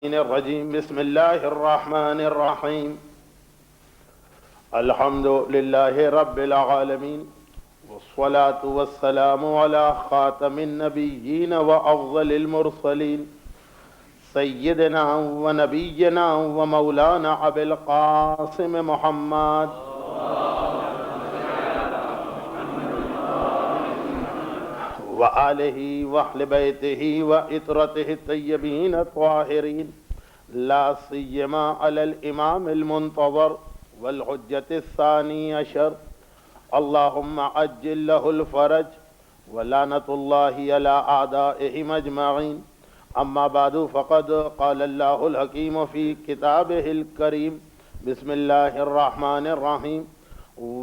الرجيم بسم الله الرحمن الرحيم الحمد لله رب العالمين والصلاة والسلام على خاتم النبيين وأفضل المرسلين سيدنا ونبينا ومولانا أبي القاسم محمد وآلہ وأہل بیتہ وعطرتہ الطیبین الطاہرین لا سیما علی الامام المنتظر والحجة الثانی عشر اللہم عجل لہ الفرج ولعنۃ اللہ علی اعدائہم اجمعین اما بعد فقد قال اللہ الحکیم فی کتابہ الکریم بسم اللہ الرحمن الرحیم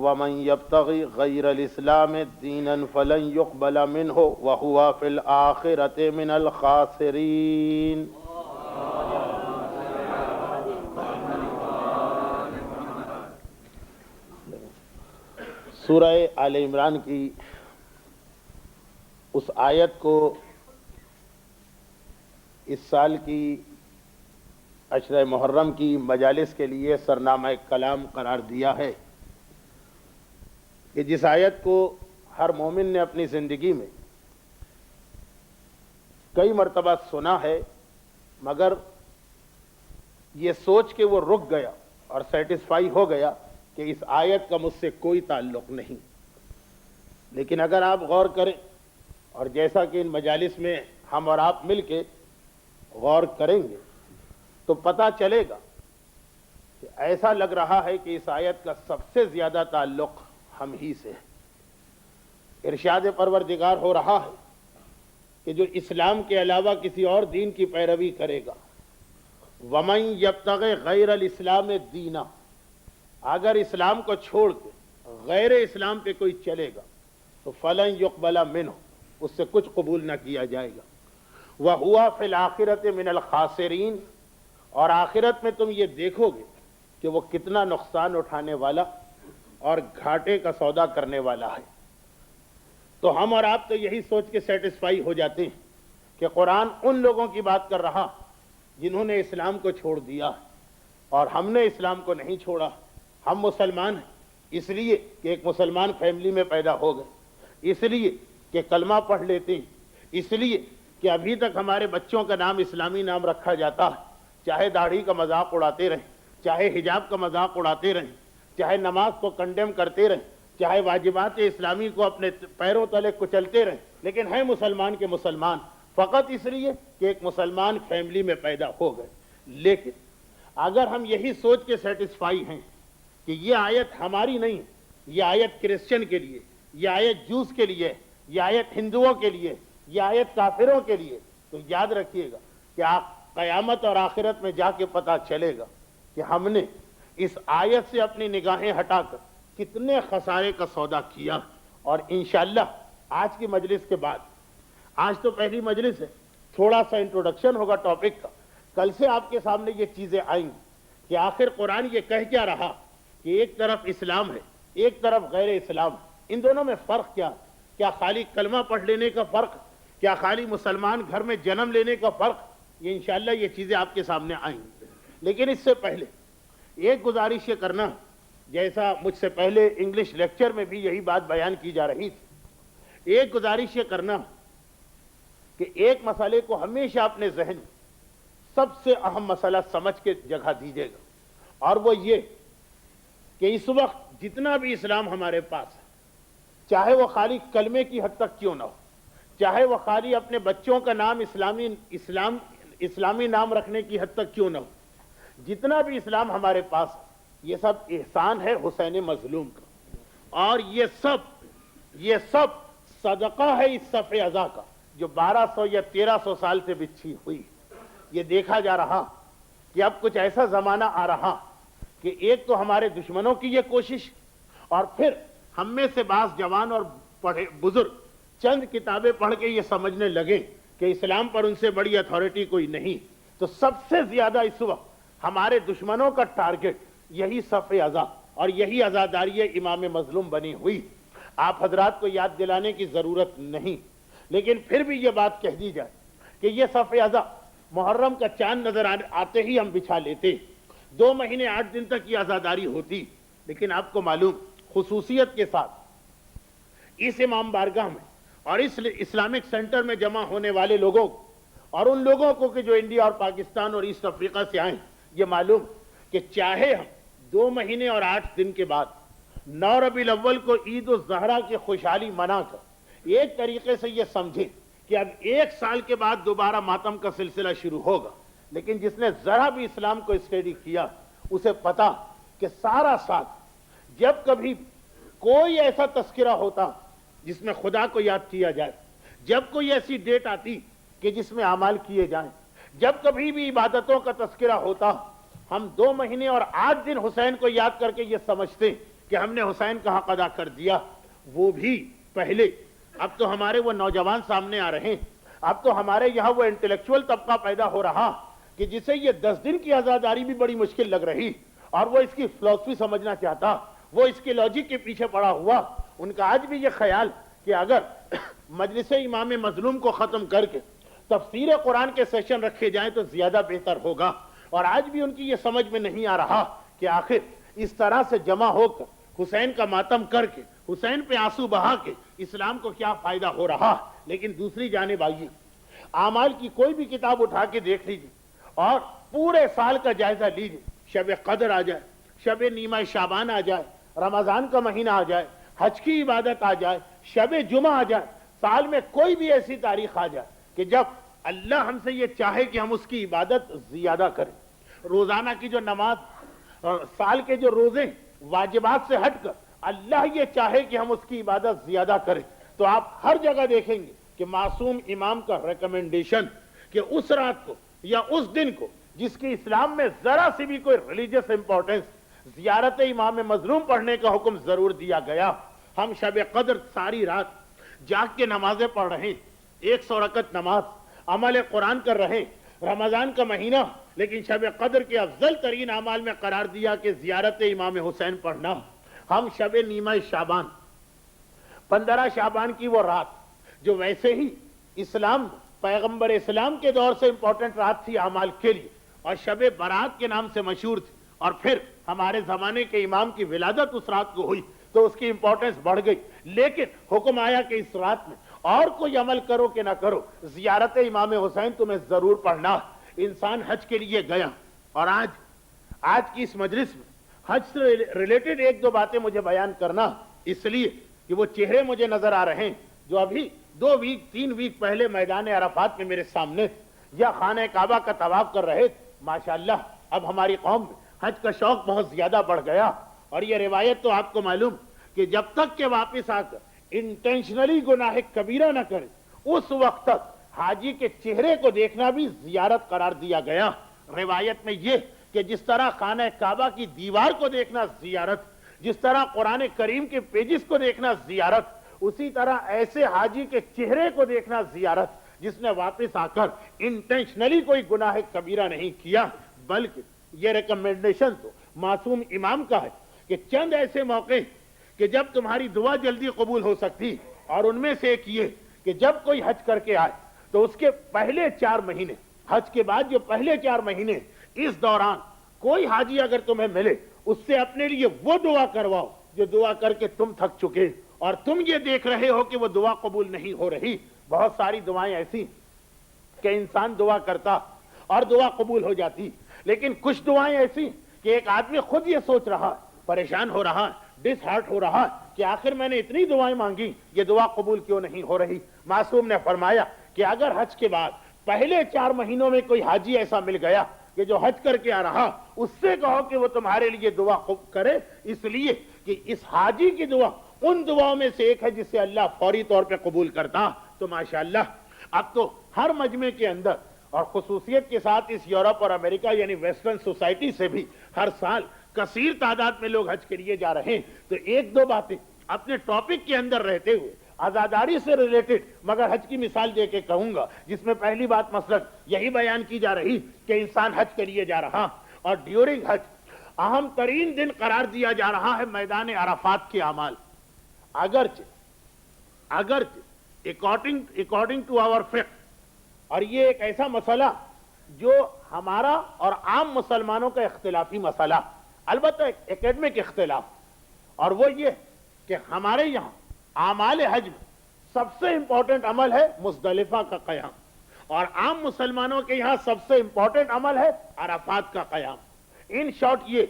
ومن يبتغي غير الإسلام دينا فلن يقبل منه وهو في الآخرة من الخاسرين. سورہ آل عمران کی اس آیت کو اس سال کی عشرہ محرم کی مجالس کے لیے سرنامہ کلام قرار دیا ہے کہ جس آیت کو ہر مومن نے اپنی زندگی میں کئی مرتبہ سنا ہے مگر یہ سوچ کے وہ رک گیا اور سیٹسفائی ہو گیا کہ اس آیت کا مجھ سے کوئی تعلق نہیں. لیکن اگر آپ غور کریں اور جیسا کہ ان مجالس میں ہم اور آپ مل کے غور کریں گے تو پتہ چلے گا کہ ایسا لگ رہا ہے کہ اس آیت کا سب سے زیادہ تعلق ہم ہی سے ہے. ارشاد پروردگار ہو رہا ہے کہ جو اسلام کے علاوہ کسی اور دین کی پیروی کرے گا وَمَن يَبْتَغِ غَيْرَ الْإِسْلَامِ دِينًا، اگر اسلام کو چھوڑ کے غیر اسلام پہ کوئی چلے گا تو فَلَن يُقْبَلَ مِنْهُ، اس سے کچھ قبول نہ کیا جائے گا. وَهُوَ فِي الْآخِرَةِ مِنَ الْخَاسِرِينَ، اور آخرت میں تم یہ دیکھو گے کہ وہ کتنا نقصان اٹھانے والا اور گھاٹے کا سودا کرنے والا ہے. تو ہم اور آپ تو یہی سوچ کے سیٹسفائی ہو جاتے ہیں کہ قرآن ان لوگوں کی بات کر رہا جنہوں نے اسلام کو چھوڑ دیا اور ہم نے اسلام کو نہیں چھوڑا. ہم مسلمان ہیں اس لیے کہ ایک مسلمان فیملی میں پیدا ہو گئے، اس لیے کہ کلمہ پڑھ لیتے ہیں، اس لیے کہ ابھی تک ہمارے بچوں کا نام اسلامی نام رکھا جاتا ہے، چاہے داڑھی کا مذاق اڑاتے رہیں، چاہے حجاب کا مذاق اڑاتے رہیں، چاہے نماز کو کنڈیم کرتے رہیں، چاہے واجبات اسلامی کو اپنے پیروں تلے کچلتے رہیں، لیکن ہیں مسلمان کے مسلمان فقط اس لیے کہ ایک مسلمان فیملی میں پیدا ہو گئے. لیکن اگر ہم یہی سوچ کے سیٹسفائی ہیں کہ یہ آیت ہماری نہیں، یہ آیت کرسچن کے لیے، یہ آیت جوس کے لیے، یہ آیت ہندوؤں کے لیے، یہ آیت کافروں کے لیے، تو یاد رکھیے گا کہ آپ قیامت اور آخرت میں جا کے پتہ چلے گا کہ ہم نے اس آیت سے اپنی نگاہیں ہٹا کر کتنے خسارے کا سودا کیا. اور انشاءاللہ آج کی مجلس کے بعد، آج تو پہلی مجلس ہے، تھوڑا سا انٹروڈکشن ہوگا ٹاپک کا، کل سے آپ کے سامنے یہ چیزیں آئیں گی کہ آخر قرآن یہ کہہ کیا رہا کہ ایک طرف اسلام ہے ایک طرف غیر اسلام ہے، ان دونوں میں فرق کیا؟ کیا خالی کلمہ پڑھ لینے کا فرق؟ کیا خالی مسلمان گھر میں جنم لینے کا فرق؟ یہ انشاءاللہ یہ چیزیں آپ کے سامنے آئیں گی. لیکن اس سے پہلے ایک گزارش یہ کرنا، جیسا مجھ سے پہلے انگلش لیکچر میں بھی یہی بات بیان کی جا رہی تھی، ایک گزارش یہ کرنا کہ ایک مسئلے کو ہمیشہ اپنے ذہن میں سب سے اہم مسئلہ سمجھ کے جگہ دیجیے گا، اور وہ یہ کہ اس وقت جتنا بھی اسلام ہمارے پاس ہے، چاہے وہ خالی کلمے کی حد تک کیوں نہ ہو، چاہے وہ خالی اپنے بچوں کا نام اسلامی نام رکھنے کی حد تک کیوں نہ ہو، جتنا بھی اسلام ہمارے پاس یہ سب احسان ہے حسین مظلوم کا، اور یہ سب صدقہ ہے اس صف عزا کا جو 1200 یا 1300 سال سے بچھی ہوئی. یہ دیکھا جا رہا کہ اب کچھ ایسا زمانہ آ رہا کہ ایک تو ہمارے دشمنوں کی یہ کوشش، اور پھر ہم میں سے بعض جوان اور بزرگ چند کتابیں پڑھ کے یہ سمجھنے لگے کہ اسلام پر ان سے بڑی اتھارٹی کوئی نہیں. تو سب سے زیادہ اس وقت ہمارے دشمنوں کا ٹارگٹ یہی صف عزا اور یہی عزاداری امام مظلوم بنی ہوئی. آپ حضرات کو یاد دلانے کی ضرورت نہیں، لیکن پھر بھی یہ بات کہہ دی جائے کہ یہ صف عزا محرم کا چاند نظر آتے ہی ہم بچھا لیتے, 2 مہینے 8 دن تک یہ آزاداری ہوتی. لیکن آپ کو معلوم, خصوصیت کے ساتھ اس امام بارگاہ میں اور اس اسلامک سینٹر میں جمع ہونے والے لوگوں اور ان لوگوں کو کہ جو انڈیا اور پاکستان اور ایسٹ افریقہ سے آئیں, یہ معلوم کہ چاہے ہم 2 مہینے اور 8 دن کے بعد 9 ربیع الاول کو عید الزہرا کی خوشحالی منا کر ایک طریقے سے یہ سمجھیں کہ اب 1 سال کے بعد دوبارہ ماتم کا سلسلہ شروع ہوگا, لیکن جس نے ذرا بھی اسلام کو اسٹڈی کیا اسے پتا کہ سارا سال جب کبھی کوئی ایسا تذکرہ ہوتا جس میں خدا کو یاد کیا جائے, جب کوئی ایسی ڈیٹ آتی کہ جس میں اعمال کیے جائیں, جب کبھی بھی عبادتوں کا تذکرہ ہوتا, ہم 2 مہینے اور 8 دن حسین کو یاد کر کے یہ سمجھتے کہ ہم نے حسین کا حق ادا کر دیا. وہ بھی پہلے. اب تو ہمارے وہ نوجوان سامنے آ رہے ہیں, اب تو ہمارے یہاں وہ انٹلیکچوئل طبقہ پیدا ہو رہا کہ جسے یہ 10 دن کی آزاداری بھی بڑی مشکل لگ رہی, اور وہ اس کی فلسفی سمجھنا چاہتا, وہ اس کے لاجک کے پیچھے پڑا ہوا. ان کا آج بھی یہ خیال کہ اگر مجلس امام مظلوم کو ختم کر کے تفسیر قرآن کے سیشن رکھے جائیں تو زیادہ بہتر ہوگا. اور آج بھی ان کی یہ سمجھ میں نہیں آ رہا کہ آخر اس طرح سے جمع ہو کر حسین کا ماتم کر کے, حسین پہ آنسو بہا کے اسلام کو کیا فائدہ ہو رہا. لیکن دوسری جانب آئیے, اعمال کی کوئی بھی کتاب اٹھا کے دیکھ لیجیے اور پورے سال کا جائزہ لیجیے. شب قدر آ جائے, شب نیمہ شعبان آ جائے, رمضان کا مہینہ آ جائے, حج کی عبادت آ جائے, شب جمعہ آ جائے, سال میں کوئی بھی ایسی تاریخ آ جائے کہ جب اللہ ہم سے یہ چاہے کہ ہم اس کی عبادت زیادہ کریں. روزانہ کی جو نماز اور سال کے جو روزے واجبات سے ہٹ کر اللہ یہ چاہے کہ ہم اس کی عبادت زیادہ کریں, تو آپ ہر جگہ دیکھیں گے کہ معصوم امام کا ریکمنڈیشن کہ اس رات کو یا اس دن کو جس کی اسلام میں ذرا سی بھی کوئی ریلیجس امپورٹنس, زیارت امام مظلوم پڑھنے کا حکم ضرور دیا گیا. ہم شب قدر ساری رات جاگ کے نمازیں پڑھ رہے ہیں, 100 رکعت نماز, عمل قرآن کر رہے ہیں, رمضان کا مہینہ, لیکن شب قدر کے افضل ترین اعمال میں قرار دیا کہ زیارت امام حسین پڑھنا. ہم شب نیمہ شعبان, 15 شعبان کی وہ رات جو ویسے ہی اسلام پیغمبر اسلام کے دور سے امپورٹنٹ رات تھی اعمال کے لیے, اور شب برات کے نام سے مشہور تھی, اور پھر ہمارے زمانے کے امام کی ولادت اس رات کو ہوئی تو اس کی امپورٹنس بڑھ گئی. لیکن حکم آیا کہ اس رات میں اور کوئی عمل کرو کہ نہ کرو, زیارت امام حسین تمہیں ضرور پڑھنا. انسان حج کے لیے گیا, اور آج کی اس مجلس میں حج سے ریلیٹڈ 1-2 باتیں مجھے بیان کرنا, اس لیے کہ وہ چہرے مجھے نظر آ رہے ہیں جو ابھی 2 ویک 3 ویک پہلے میدان عرفات میں میرے سامنے یا خانہ کعبہ کا طواف کر رہے. ماشاءاللہ اب ہماری قوم میں حج کا شوق بہت زیادہ بڑھ گیا, اور یہ روایت تو آپ کو معلوم کہ جب تک کہ واپس آ کر انٹینشنلی گناہ کبیرہ نہ کرے اس وقت تک حاجی کے چہرے کو دیکھنا بھی زیارت قرار دیا گیا. روایت میں یہ کہ جس طرح خانہ کعبہ کی دیوار کو دیکھنا زیارت, جس طرح قرآن کریم کے پیجز کو دیکھنا زیارت, اسی طرح ایسے حاجی کے چہرے کو دیکھنا زیارت جس نے واپس آ کر انٹینشنلی کوئی گناہ کبیرہ نہیں کیا. بلکہ یہ ریکمنڈیشن تو معصوم امام کا ہے کہ چند ایسے موقع کہ جب تمہاری دعا جلدی قبول ہو سکتی, اور ان میں سے ایک یہ کہ جب کوئی حج کر کے آئے تو اس کے پہلے 4 مہینے, حج کے بعد جو پہلے 4 مہینے, اس دوران کوئی حاجی اگر تمہیں ملے اس سے اپنے لیے وہ دعا کرواؤ جو دعا کر کے تم تھک چکے اور تم یہ دیکھ رہے ہو کہ وہ دعا قبول نہیں ہو رہی. بہت ساری دعائیں ایسی کہ انسان دعا کرتا اور دعا قبول ہو جاتی, لیکن کچھ دعائیں ایسی کہ ایک آدمی خود یہ سوچ رہا, پریشان ہو رہا, ڈس ہارٹ ہو رہا کہ آخر میں نے اتنی دعائیں مانگی, یہ دعا قبول کیوں نہیں ہو رہی. معصوم نے فرمایا کہ اگر حج کے بعد پہلے 4 مہینوں میں کوئی حاجی ایسا مل گیا کہ جو حج کر کے آ رہا, اس سے کہو کہ وہ تمہارے لیے دعا کرے, اس لیے کہ اس حاجی کی دعا ان دعاؤں میں سے ایک ہے جسے اللہ فوری طور پہ قبول کرتا. تو ماشاءاللہ اب تو ہر مجمع کے اندر, اور خصوصیت کے ساتھ اس یورپ اور امریکہ یعنی ویسٹرن سوسائٹی سے بھی ہر سال کثیر تعداد میں لوگ حج کے لیے جا رہے ہیں. تو 1-2 باتیں اپنے ٹاپک کے اندر رہتے ہوئے آزاداری سے ریلیٹڈ مگر حج کی مثال دے کے کہوں گا, جس میں پہلی بات مثلا یہی بیان کی جا رہی کہ انسان حج کے لیے جا رہا, اور ڈیورنگ حج اہم ترین دن قرار دیا جا رہا ہے میدان عرفات کے اعمال. اگرچہ اکارڈنگ ٹو آور فقہ, اور یہ ایک ایسا مسئلہ جو ہمارا اور عام مسلمانوں کا اختلافی مسئلہ، البتہ اکیڈمک اختلاف، اور وہ یہ کہ ہمارے یہاں اعمال حج میں سب سے امپورٹنٹ عمل ہے مزدلفہ کا قیام، اور عام مسلمانوں کے یہاں سب سے امپورٹنٹ عمل ہے عرفات کا قیام۔ ان شارٹ یہ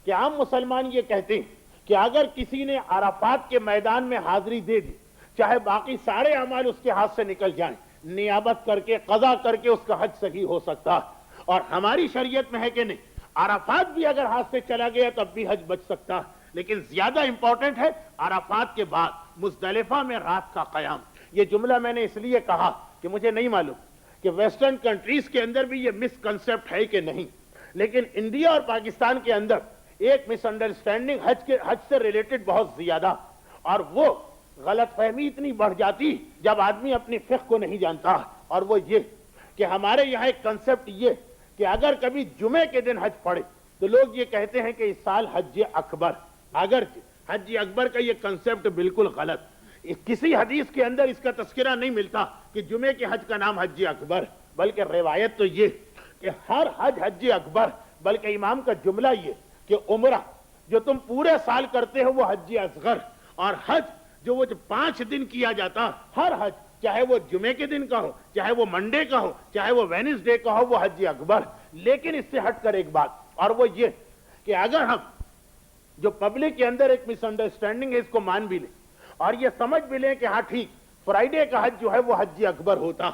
کہ عام مسلمان یہ کہتے ہیں کہ اگر کسی نے عرفات کے میدان میں حاضری دے دی، چاہے باقی سارے اعمال اس کے ہاتھ سے نکل جائیں، نیابت کر کے قضا کر کے اس کا حج صحیح ہو سکتا ہے۔ اور ہماری شریعت میں ہے کہ نہیں، عرفات بھی اگر ہاتھ سے چلا گیا تب بھی حج بچ سکتا ہے، لیکن زیادہ امپورٹنٹ ہے عرفات کے بعد مزدلفہ میں رات کا قیام۔ یہ جملہ میں نے اس لیے کہا کہ مجھے نہیں معلوم کہ ویسٹرن کنٹریز کے اندر بھی یہ مس کنسپٹ ہے کہ نہیں، لیکن انڈیا اور پاکستان کے اندر ایک مس انڈرسٹینڈنگ حج سے ریلیٹڈ بہت زیادہ، اور وہ غلط فہمی اتنی بڑھ جاتی جب آدمی اپنی فقہ کو نہیں جانتا، اور وہ یہ کہ ہمارے یہاں ایک کنسپٹ یہ کہ اگر کبھی جمعے کے دن حج پڑے تو لوگ یہ کہتے ہیں کہ اس سال حج اکبر، اگر حج اکبر کا یہ کنسپٹ بالکل غلط، کسی حدیث کے اندر اس کا تذکرہ نہیں ملتا کہ جمعے کے حج کا نام حج اکبر، بلکہ روایت تو یہ کہ ہر حج حج اکبر، بلکہ امام کا جملہ یہ کہ عمرہ جو تم پورے سال کرتے ہو وہ حج اصغر، اور حج جو وہ 5 دن کیا جاتا، ہر حج چاہے وہ جمعے کے دن کا ہو، چاہے وہ منڈے کا ہو، چاہے وہ وینسڈے کا ہو، وہ حج اکبر۔ لیکن اس سے ہٹ کر ایک بات، اور وہ یہ کہ اگر ہم جو پبلک کے اندر ایک مس انڈرسٹینڈنگ ہے اس کو مان بھی لیں اور یہ سمجھ بھی لیں کہ ہاں ٹھیک فرائیڈے کا حج جو ہے وہ حج اکبر ہوتا،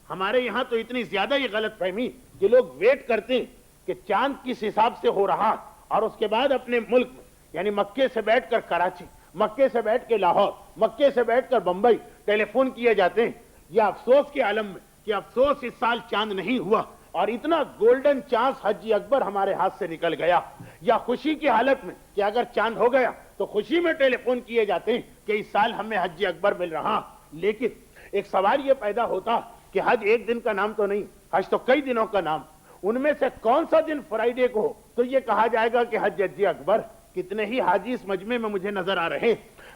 ہمارے یہاں تو اتنی زیادہ یہ غلط فہمی کہ لوگ ویٹ کرتے ہیں کہ چاند کس حساب سے ہو رہا، اور اس کے بعد اپنے ملک یعنی مکے سے بیٹھ کر کراچی، مکے سے بیٹھ کے لاہور، مکے سے بیٹھ کر بمبئی ٹیلی فون کیے جاتے ہیں، یا افسوس کے عالم میں کہ افسوس اس سال چاند نہیں ہوا اور اتنا گولڈن چانس حج اکبر ہمارے ہاتھ سے نکل گیا، یا خوشی کی حالت میں کہ اگر چاند ہو گیا تو خوشی میں ٹیلی فون کیے جاتے ہیں کہ اس سال ہمیں حج اکبر مل رہا۔ لیکن ایک سوال یہ پیدا ہوتا کہ حج ایک دن کا نام تو نہیں، حج تو کئی دنوں کا نام، ان میں سے کون سا دن فرائیڈے کو ہو تو یہ کہا جائے گا کہ حج اکبر۔ کتنے ہی حاجی اس مجمع میں مجھے نظر آ رہے ہیں،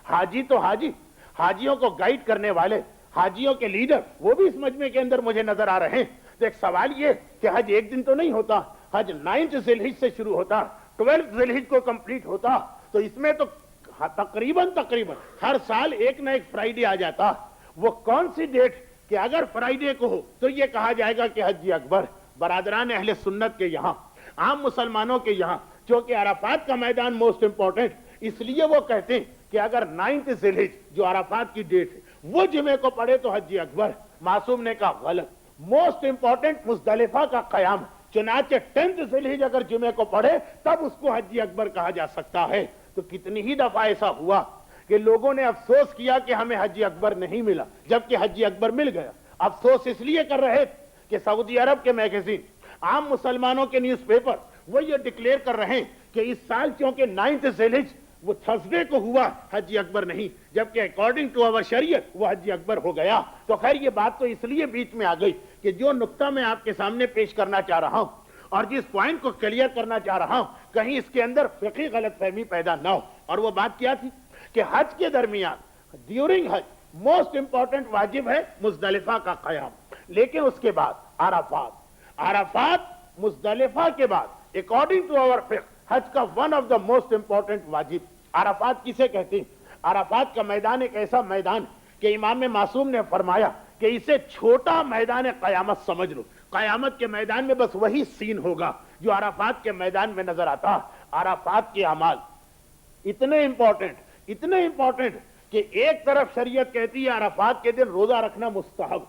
حاجی تو حاجی، حاجیوں کو گائیڈ کرنے والے، حاجیوں کے لیڈر، وہ بھی اس مجمع کے اندر مجھے نظر آ رہے ہیں۔ تو ایک سوال یہ کہ حج ایک دن تو نہیں ہوتا، حج 9 ذی الحج سے شروع ہوتا، 12 ذی الحج کو کمپلیٹ ہوتا، تو اس میں تو تقریباً ہر سال ایک نہ ایک فرائیڈے آ جاتا۔ وہ کون سی ڈیٹ کہ اگر فرائیڈے کو ہو تو یہ کہا جائے گا کہ حج اکبر۔ برادران اہل سنت کے یہاں، عام مسلمانوں کے یہاں، چونکہ عرفات کا میدان موسٹ امپورٹنٹ، اس لیے وہ کہتے ہیں کہ اگر 9 ذی الحج جو عرفات کی ڈیٹ ہے وہ جمعے کو پڑے تو حج اکبر۔ معصوم نے کہا غلط، موسٹ امپورٹنٹ مزدلفہ کا قیام، چنانچہ 10 ذی الحج اگر جمعے کو پڑے تب اس کو حج اکبر کہا جا سکتا ہے۔ تو کتنی ہی دفعہ ایسا ہوا کہ لوگوں نے افسوس کیا کہ ہمیں حج اکبر نہیں ملا، جبکہ حج اکبر مل گیا۔ افسوس اس لیے کر رہے کہ سعودی عرب کے میگزین، عام مسلمانوں کے نیوز پیپر وہ یہ ڈکلیئر کر رہے ہیں کہ اس سال چونکہ 9 ذی الحج وہ تھرسڈے کو ہوا، حج اکبر نہیں، جبکہ اکارڈنگ ٹو آور شریعت وہ حج اکبر ہو گیا۔ تو خیر یہ بات تو اس لیے بیچ میں آ گئی کہ جو نقطہ میں آپ کے سامنے پیش کرنا چاہ رہا ہوں اور جس پوائنٹ کو کلیئر کرنا چاہ رہا ہوں، کہیں اس کے اندر فقہی غلط فہمی پیدا نہ ہو۔ اور وہ بات کیا تھی کہ حج کے درمیان ڈیورنگ حج موسٹ امپورٹنٹ واجب ہے مزدلفہ کا قیام، لیکن اس کے بعد عرفات مزدلفہ کے بعد اکارڈنگ ٹو آور فقہ حج کا one of the most important واجب۔ عرفات کسے کہتے ہیں؟ عرفات کا میدان ایک ایسا میدان کہ امام معصوم نے فرمایا کہ اسے چھوٹا میدان قیامت سمجھ لو، قیامت کے میدان میں بس وہی سین ہوگا جو عرفات کے میدان میں نظر آتا۔ عرفات کے اعمال اتنے امپورٹنٹ کہ ایک طرف شریعت کہتی ہے عرفات کے دن روزہ رکھنا مستحب،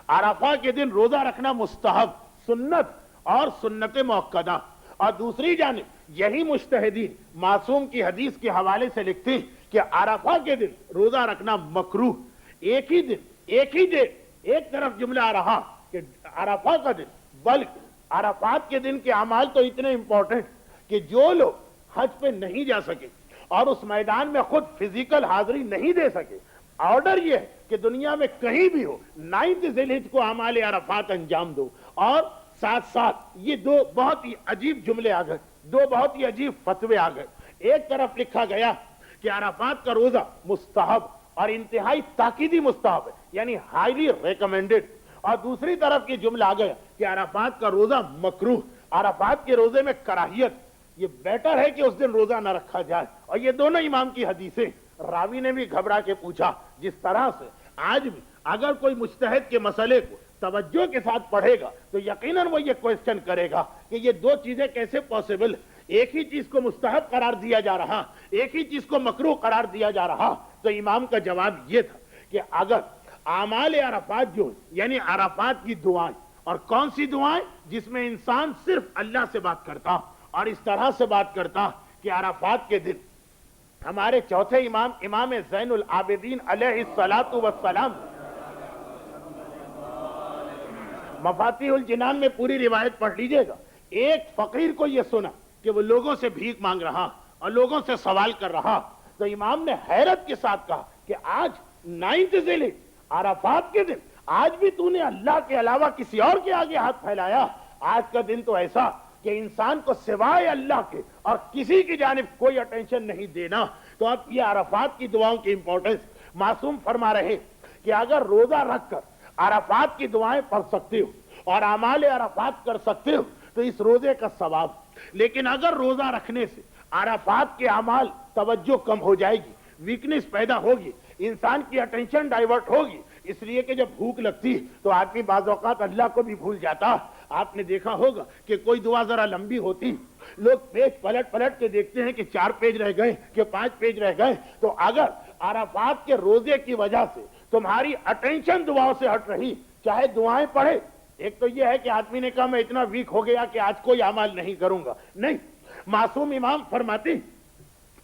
عرفہ کے دن روزہ رکھنا مستحب، سنت اور سنت موقدہ، اور دوسری جانب یہی مجتہدین معصوم کی حدیث کے حوالے سے لکھتے ہیں کہ عرفہ کے دن روزہ رکھنا مکروہ۔ ایک ہی دن، ایک ہی ڈیٹ، ایک طرف جملہ آ رہا کہ عرفہ کا دن، بلکہ عرفات کے دن کے اعمال تو اتنے امپورٹنٹ کہ جو لوگ حج پہ نہیں جا سکے اور اس میدان میں خود فزیکل حاضری نہیں دے سکے، آرڈر یہ ہے کہ دنیا میں کہیں بھی ہو 9 ذی الحج کو اعمال عرفات انجام دو۔ اور ساتھ ساتھ یہ دو بہت ہی عجیب جملے آ گئے، دو بہت ہی عجیب فتوے آ گئے۔ ایک طرف لکھا گیا کہ عرفات کا روزہ مستحب اور انتہائی تاکیدی مستحب ہے، یعنی ہائیلی ریکمینڈڈ، اور دوسری طرف یہ جملہ آ گیا کہ عرفات کا روزہ مکروہ، عرفات کے روزے میں کراہیت، یہ بیٹر ہے کہ اس دن روزہ نہ رکھا جائے. اور یہ دونوں امام کی حدیثیں. راوی نے بھی گھبرا کے پوچھا. جس طرح سے آج بھی اگر کوئی مجتہد کے مسئلے کو توجہ کے ساتھ پڑھے گا تو یقیناً وہ یہ کوشچن کرے گا کہ یہ دو چیزیں کیسے پاسبل، ایک ہی چیز کو مستحب قرار دیا جا رہا، ایک ہی چیز کو مکروہ قرار دیا جا رہا. تو امام کا جواب یہ تھا کہ اگر اعمال عرفات جو یعنی عرفات کی دعائیں، اور کون سی دعائیں؟ جس میں انسان صرف اللہ سے بات کرتا اور اس طرح سے بات کرتا کہ عرفات کے دن ہمارے چوتھے امام امام زین العابدین علیہ الصلاۃ والسلام مفاتیح الجنان میں پوری روایت پڑھ لیجئے گا. ایک فقیر کو یہ سنا کہ وہ لوگوں سے بھیک مانگ رہا اور لوگوں سے سوال کر رہا، تو امام نے حیرت کے ساتھ کہا کہ آج 9 ذی الحجہ عرفات کے دن آج بھی تو نے اللہ کے علاوہ کسی اور کے آگے ہاتھ پھیلایا. آج کا دن تو ایسا کہ انسان کو سوائے اللہ کے اور کسی کی جانب کوئی اٹینشن نہیں دینا. تو اب یہ عرفات کی دعاؤں کی امپورٹنس معصوم فرما رہے کہ اگر روزہ رکھ کر عرفات کی دعائیں پڑھ سکتے ہو اور اعمال عرفات کر سکتے ہو تو اس روزے کا ثواب. لیکن اگر روزہ رکھنے سے عرفات کے اعمال توجہ کم ہو جائے گی، ویکنس پیدا ہوگی، انسان کی اٹینشن ڈائیورٹ ہوگی. اس لیے کہ جب بھوک لگتی تو آدمی بعض اوقات اللہ کو بھی بھول جاتا. آپ نے دیکھا ہوگا کہ کوئی دعا ذرا لمبی ہوتی، لوگ پیج پلٹ پلٹ کے دیکھتے ہیں کہ 4 پیج رہ گئے کہ 5 پیج رہ گئے. تو اگر عرفات کے روزے کی وجہ سے تمہاری اٹینشن دعاؤں سے ہٹ رہی، چاہے دعائیں پڑھے. ایک تو یہ ہے کہ آدمی نے کہا میں اتنا ویک ہو گیا کہ آج کوئی اعمال نہیں کروں گا، نہیں. معصوم امام فرماتے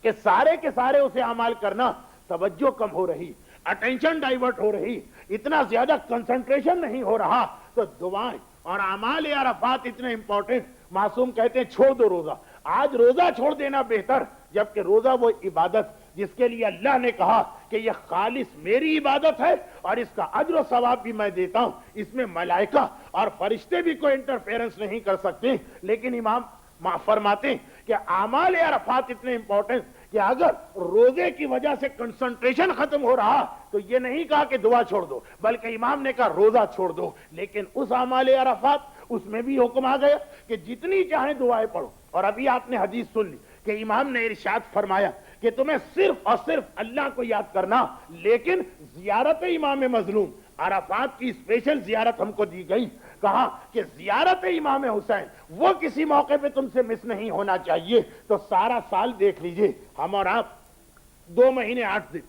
کہ سارے کے سارے اسے اعمال کرنا، توجہ کم ہو رہی، اٹینشن ڈائیورٹ ہو رہی، اتنا زیادہ کنسنٹریشن نہیں ہو رہا، تو دعائیں اور اعمال عرفات اتنے امپورٹنٹ. معصوم کہتے ہیں چھوڑ دو روزہ. آج روزہ چھوڑ دینا بہتر، جبکہ روزہ وہ عبادت جس کے لیے اللہ نے کہا کہ یہ خالص میری عبادت ہے اور اس کا اجر و ثواب بھی میں دیتا ہوں. اس میں ملائکہ اور فرشتے بھی کوئی انٹرفیرنس نہیں کر سکتے. لیکن امام فرماتے ہیں کہ اعمال عرفات اتنے امپورٹنٹ کہ اگر روزے کی وجہ سے کنسنٹریشن ختم ہو رہا تو یہ نہیں کہا کہ دعا چھوڑ دو، بلکہ امام نے کہا روزہ چھوڑ دو. لیکن اس اعمال عرفات اس میں بھی حکم آ گیا کہ جتنی چاہیں دعائیں پڑھو. اور ابھی آپ نے حدیث سن لی کہ امام نے ارشاد فرمایا کہ تمہیں صرف اور صرف اللہ کو یاد کرنا. لیکن زیارت امام مظلوم، عرفات کی اسپیشل زیارت ہم کو دی گئی. کہا کہ زیارت امام حسین وہ کسی موقع پہ تم سے مس نہیں ہونا چاہیے. تو سارا سال دیکھ لیجئے، ہم اور آپ 2 مہینے 8 دن،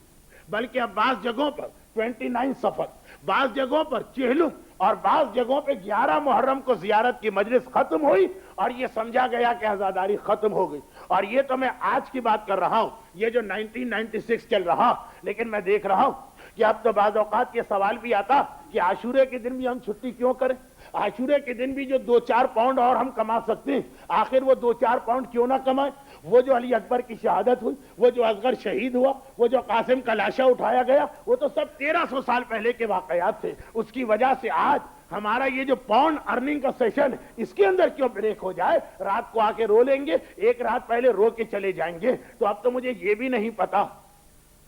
بلکہ اب بعض جگہوں پر 29 صفر، بعض جگہوں پر چہلم، اور بعض جگہوں پہ 11 محرم کو زیارت کی مجلس ختم ہوئی اور یہ سمجھا گیا کہ عزاداری ختم ہو گئی. اور یہ تو میں آج کی بات کر رہا ہوں، یہ جو 1996 چل رہا. لیکن میں دیکھ رہا ہوں کہ اب تو بعض اوقات یہ سوال بھی آتا کہ عاشورے کے دن بھی ہم چھٹی کیوں کریں؟ عاشورے کے دن بھی جو 2-4 پاؤنڈ اور ہم کما سکتے ہیں، آخر وہ 2-4 پاؤنڈ کیوں نہ کمائیں؟ وہ جو علی اکبر کی شہادت ہوئی، وہ جو اصغر شہید ہوا، وہ جو قاسم کا لاشا اٹھایا گیا، وہ تو سب 1300 سال پہلے کے واقعات تھے. اس کی وجہ سے آج ہمارا یہ جو پاؤنڈ ارننگ کا سیشن اس کے اندر کیوں بریک ہو جائے؟ رات کو آ کے رو لیں گے، ایک رات پہلے رو کے چلے جائیں گے. تو اب تو مجھے یہ بھی نہیں پتا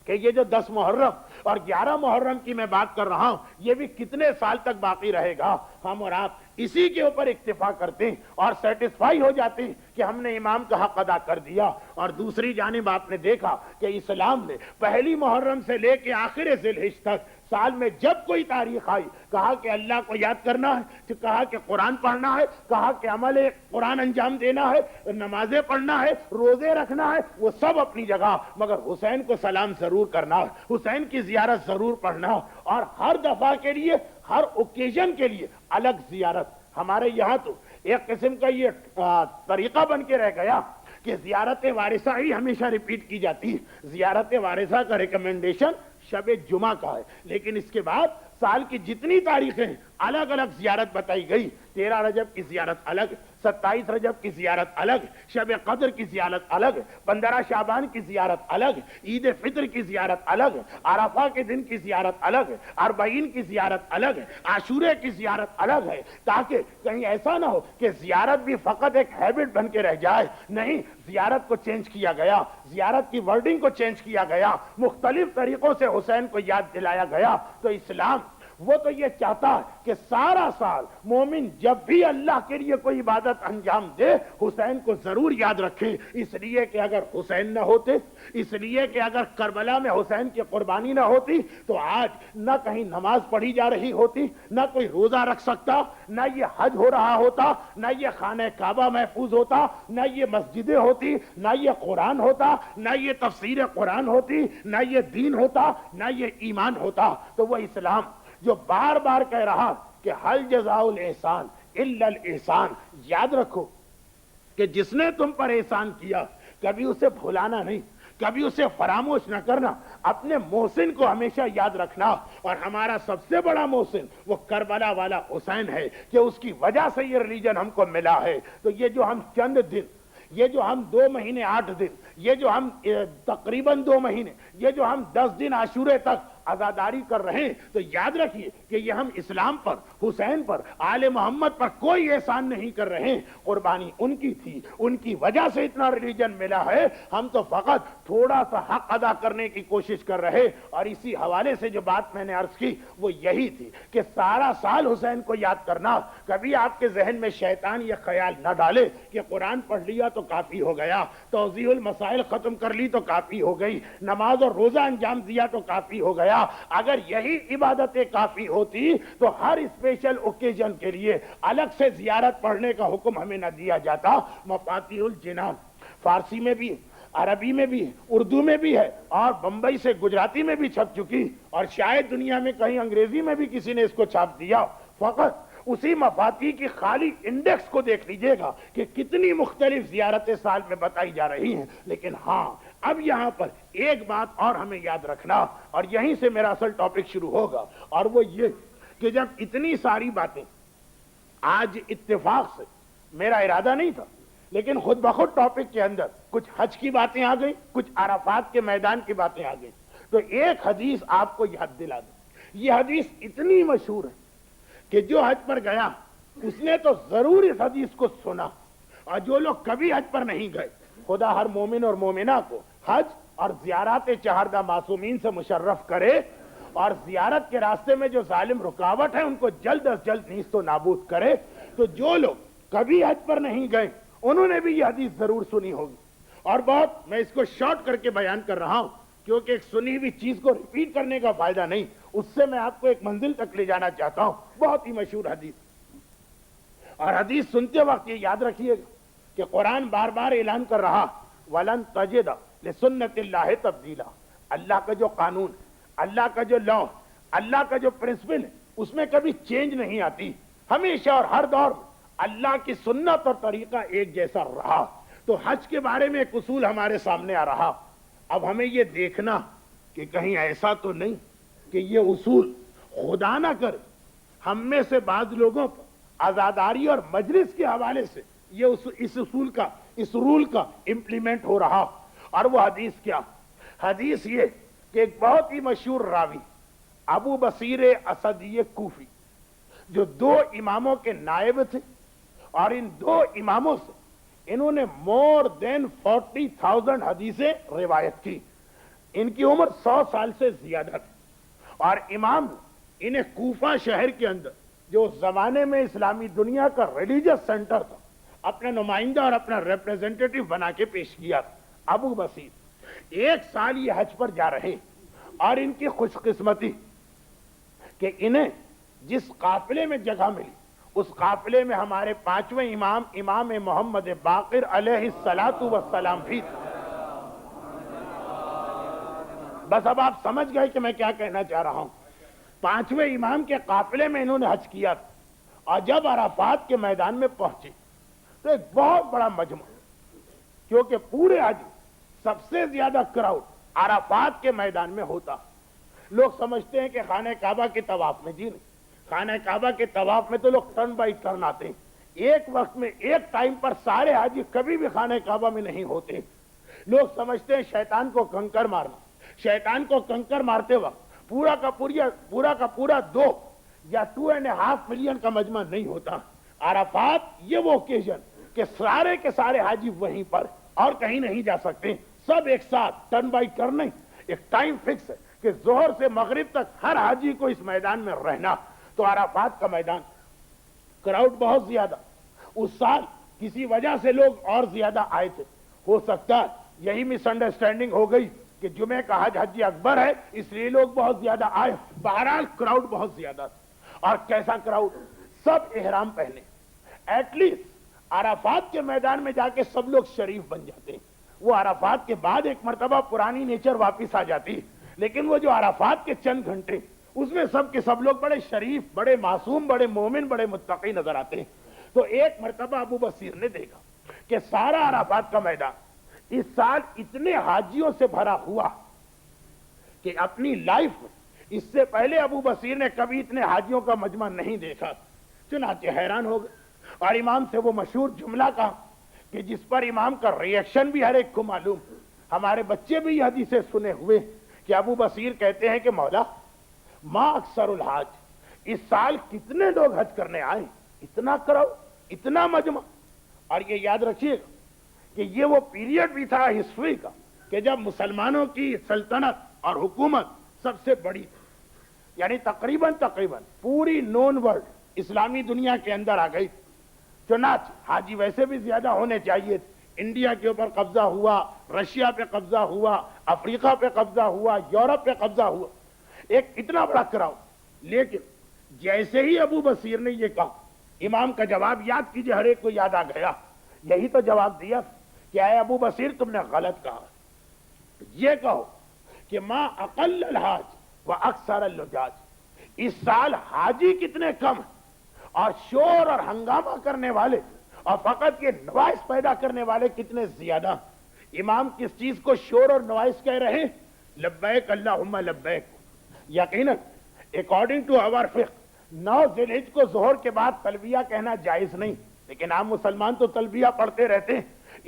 کہ یہ جو 10 محرم اور 11 محرم کی میں بات کر رہا ہوں یہ بھی کتنے سال تک باقی رہے گا. ہم اور آپ اسی کے اوپر اکتفا کرتے ہیں اور سیٹسفائی ہو جاتے ہیں کہ ہم نے امام کا حق ادا کر دیا. اور دوسری جانب آپ نے دیکھا کہ اسلام نے پہلی محرم سے لے کے آخر ذی الحجہ تک سال میں جب کوئی تاریخ آئی، کہا کہ اللہ کو یاد کرنا ہے، کہا کہ قرآن پڑھنا ہے، کہا کہ عمل قرآن انجام دینا ہے، نمازیں پڑھنا ہے، روزے رکھنا ہے، وہ سب اپنی جگہ. مگر حسین کو سلام ضرور کرنا، حسین کی زیارت ضرور پڑھنا، اور ہر دفعہ کے لیے، ہر اوکیزن کے لیے الگ زیارت. ہمارے یہاں تو ایک قسم کا یہ طریقہ بن کے رہ گیا کہ زیارت وارثہ ہی ہمیشہ ریپیٹ کی جاتی ہے. زیارت وارثہ کا ریکمنڈیشن شب جمعہ کا ہے، لیکن اس کے بعد سال کی جتنی تاریخیں ہیں الگ الگ زیارت بتائی گئی. 13 رجب کی زیارت الگ، 27 رجب کی زیارت الگ، شب قدر کی زیارت الگ، 15 شعبان کی زیارت الگ، عید فطر کی زیارت الگ، عرفہ کے دن کی زیارت الگ، 40 کی زیارت الگ، عاشورے کی زیارت الگ ہے. تاکہ کہیں ایسا نہ ہو کہ زیارت بھی فقط ایک ہیبٹ بن کے رہ جائے. نہیں، زیارت کو چینج کیا گیا، زیارت کی ورڈنگ کو چینج کیا گیا، مختلف طریقوں سے حسین کو یاد دلایا گیا. تو اسلام وہ تو یہ چاہتا ہے کہ سارا سال مومن جب بھی اللہ کے لیے کوئی عبادت انجام دے حسین کو ضرور یاد رکھے، اس لیے کہ اگر حسین نہ ہوتے، اس لیے کہ اگر کربلا میں حسین کی قربانی نہ ہوتی تو آج نہ کہیں نماز پڑھی جا رہی ہوتی، نہ کوئی روزہ رکھ سکتا، نہ یہ حج ہو رہا ہوتا، نہ یہ خانہ کعبہ محفوظ ہوتا، نہ یہ مسجدیں ہوتی، نہ یہ قرآن ہوتا، نہ یہ تفسیر قرآن ہوتی، نہ یہ دین ہوتا، نہ یہ ایمان ہوتا۔ تو وہ اسلام جو بار بار کہہ رہا کہ حل جزاء الاحسان الا الاحسان، یاد رکھو کہ جس نے تم پر احسان کیا کبھی اسے بھلانا نہیں، کبھی اسے فراموش نہ کرنا، اپنے محسن کو ہمیشہ یاد رکھنا۔ اور ہمارا سب سے بڑا محسن وہ کربلا والا حسین ہے کہ اس کی وجہ سے یہ ریلیجن ہم کو ملا ہے۔ تو یہ جو ہم چند دن، یہ جو ہم 2 مہینے 8 دن، یہ جو ہم تقریباً 2 مہینے، یہ جو ہم 10 دن عاشورے تک عزاداری کر رہے ہیں، تو یاد رکھیے کہ یہ ہم اسلام پر، حسین پر، آل محمد پر کوئی احسان نہیں کر رہے ہیں۔ قربانی ان کی تھی، ان کی وجہ سے اتنا ریلیجن ملا ہے، ہم تو فقط تھوڑا سا حق ادا کرنے کی کوشش کر رہے۔ اور اسی حوالے سے جو بات میں نے عرض کی وہ یہی تھی کہ سارا سال حسین کو یاد کرنا، کبھی آپ کے ذہن میں شیطان یہ خیال نہ ڈالے کہ قرآن پڑھ لیا تو کافی ہو گیا، توضیح المسائل ختم کر لی تو کافی ہو گئی، نماز اور روزہ انجام دیا تو کافی ہو گیا۔ اگر یہی عبادتیں کافی ہوتی تو ہر اسپیشل اوکیزن کے لیے الگ سے زیارت پڑھنے کا حکم ہمیں نہ دیا جاتا۔ مفاتیح الجنان فارسی میں بھی، عربی میں بھی، اردو میں بھی ہے، اور بمبئی سے گجراتی میں بھی چھپ چکی، اور شاید دنیا میں کہیں انگریزی میں بھی کسی نے اس کو چھاپ دیا۔ فقط اسی مفاتیح کی خالی انڈیکس کو دیکھ لیجئے گا کہ کتنی مختلف زیارتیں سال میں بتائی جا رہی ہیں۔ لیکن ہاں، اب یہاں پر ایک بات اور ہمیں یاد رکھنا، اور یہیں سے میرا اصل ٹاپک شروع ہوگا، اور وہ یہ کہ جب اتنی ساری باتیں آج اتفاق سے، میرا ارادہ نہیں تھا لیکن خود بخود ٹاپک کے اندر کچھ حج کی باتیں آ گئی، کچھ عرفات کے میدان کی باتیں آ گئی، تو ایک حدیث آپ کو یاد دلا دوں۔ یہ حدیث اتنی مشہور ہے کہ جو حج پر گیا اس نے تو ضرور اس حدیث کو سنا، اور جو لوگ کبھی حج پر نہیں گئے، خدا ہر مومن اور مومنہ کو حج اور زیارات چہاردہ معصومین سے مشرف کرے، اور زیارت کے راستے میں جو ظالم رکاوٹ ہے ان کو جلد از جلد نیست و نابود کرے۔ تو جو لوگ کبھی حج پر نہیں گئے انہوں نے بھی یہ حدیث ضرور سنی ہوگی، اور بہت میں اس کو شارٹ کر کے بیان کر رہا ہوں کیونکہ ایک سنی ہوئی چیز کو ریپیٹ کرنے کا فائدہ نہیں، اس سے میں آپ کو ایک منزل تک لے جانا چاہتا ہوں۔ بہت ہی مشہور حدیث، اور حدیث سنتے وقت یہ یاد رکھیے گا کہ قرآن بار بار اعلان کر رہا وَلَن تَجِدَ لِسُنَّتِ اللَّهِ تَبْدِيلًا، اللہ کا جو قانون، اللہ کا جو لا، اللہ کا جو پرنسپل ہے اس میں کبھی چینج نہیں آتی، ہمیشہ اور ہر دور میں اللہ کی سنت اور طریقہ ایک جیسا رہا۔ تو حج کے بارے میں ایک اصول ہمارے سامنے آ رہا، اب ہمیں یہ دیکھنا کہ کہیں ایسا تو نہیں کہ یہ اصول خدا نہ کرے ہم میں سے بعض لوگوں پر عزاداری اور مجلس کے حوالے سے یہ اس اصول کا، اس رول کا امپلیمنٹ ہو رہا۔ اور وہ حدیث کیا؟ حدیث یہ کہ ایک بہت ہی مشہور راوی ابو بصیر اسدی کوفی، جو 2 اماموں کے نائب تھے، اور ان 2 اماموں سے انہوں نے more than 40,000 حدیثیں روایت کی، ان کی عمر 100 سال سے زیادہ تھی، اور امام نے انہیں کوفہ شہر کے اندر جو اس زمانے میں اسلامی دنیا کا ریلیجس سینٹر تھا اپنا نمائندہ اور اپنا ریپریزنٹیٹیو بنا کے پیش کیا۔ ابو بصیر 1 سال یہ حج پر جا رہے، اور ان کی خوش قسمتی کہ انہیں جس قافلے میں جگہ ملی اس قافلے میں ہمارے 5ویں امام، امام محمد باقر علیہ الصلاۃ والسلام بھی تھے۔ بس اب آپ سمجھ گئے کہ میں کیا کہنا چاہ رہا ہوں۔ 5ویں امام کے قافلے میں انہوں نے حج کیا تھا، اور جب عرفات کے میدان میں پہنچے تو ایک بہت بڑا مجمع، کیونکہ پورے حج سب سے زیادہ کراؤڈ عرفات کے میدان میں ہوتا۔ لوگ سمجھتے ہیں کہ خانہ کعبہ کے طواف میں، جی نہیں، خانہ کعبہ کے طواف میں تو لوگ ٹرن بائی ٹرن آتے ہیں، ایک وقت میں ایک ٹائم پر سارے حاجی کبھی بھی خانہ کعبہ میں نہیں ہوتے۔ لوگ سمجھتے ہیں شیطان کو کنکر مارنا، شیطان کو کنکر مارتے وقت پورا کا پورا 2 یا 2.5 ملین کا مجمع نہیں ہوتا۔ عرفات یہ وہ اوکیزن کہ سارے کے سارے حاجی وہیں پر اور کہیں نہیں جا سکتے، سب ایک ساتھ ٹرن بائی ٹرن نہیں، ایک ٹائم فکس ہے کہ ظہر سے مغرب تک ہر حاجی کو اس میدان میں رہنا. تو عرفات کا میدان کراؤڈ بہت زیادہ, اس سال کسی وجہ سے لوگ اور زیادہ آئے تھے. ہو سکتا ہے یہی مس انڈرسٹینڈنگ ہو گئی کہ جمعہ کا حج حج اکبر ہے اس لیے لوگ بہت زیادہ آئے. بہرحال کراؤڈ بہت زیادہ تھا. اور کیسا کراؤڈ, سب احرام پہنے, ایٹ لیسٹ عرفات کے میدان میں جا کے سب لوگ شریف بن جاتے ہیں. وہ عرفات کے بعد ایک مرتبہ پرانی نیچر واپس آ جاتی, لیکن وہ جو عرفات کے چند گھنٹے اس میں سب کے سب لوگ بڑے شریف, بڑے معصوم, بڑے مومن, بڑے متقی نظر آتے ہیں. تو ایک مرتبہ ابو بصیر نے دیکھا کہ سارا عرفات کا میدان اس سال اتنے حاجیوں سے بھرا ہوا کہ اپنی لائف میں اس سے پہلے ابو بصیر نے کبھی اتنے حاجیوں کا مجمع نہیں دیکھا. چنانچہ حیران ہو گئے اور امام سے وہ مشہور جملہ کہا کہ جس پر امام کا ریئیکشن بھی ہر ایک کو معلوم. ہمارے بچے بھی یہ حدیثیں سنے ہوئے کہ ابو بصیر کہتے ہیں کہ مولا ما اکثر الحاج, اس سال کتنے لوگ حج کرنے آئے, اتنا کرو, اتنا مجمع. اور یہ یاد رکھیے گا کہ یہ وہ پیریڈ بھی تھا ہسٹری کا کہ جب مسلمانوں کی سلطنت اور حکومت سب سے بڑی تھی, یعنی تقریباً پوری نون ورلڈ اسلامی دنیا کے اندر آ گئی. چنانچہ حاجی ویسے بھی زیادہ ہونے چاہیے تھے. انڈیا کے اوپر قبضہ ہوا, رشیا پہ قبضہ ہوا, افریقہ پہ قبضہ ہوا, یورپ پہ قبضہ ہوا, ایک اتنا بڑا کراؤ. لیکن جیسے ہی ابو بصیر نے یہ کہا, امام کا جواب یاد کیجئے, ہر ایک کو یاد آ گیا. یہی تو جواب دیا کہ اے ابو بصیر تم نے غلط کہا. یہ کہو کہ ما اقل الحاج و اکثر اللجاج, اس سال حاجی کتنے کم اور شور اور ہنگامہ کرنے والے اور فقط یہ نوائس پیدا کرنے والے کتنے زیادہ. امام کس چیز کو شور اور نوائس کہہ رہے ہیں؟ لبیک اللہم لبیک. یقیناً اکارڈنگ ٹو آور فقہ 9 ذی الحجہ کو ظہر کے بعد تلبیہ کہنا جائز نہیں, لیکن عام مسلمان تو تلبیہ پڑھتے رہتے ہیں.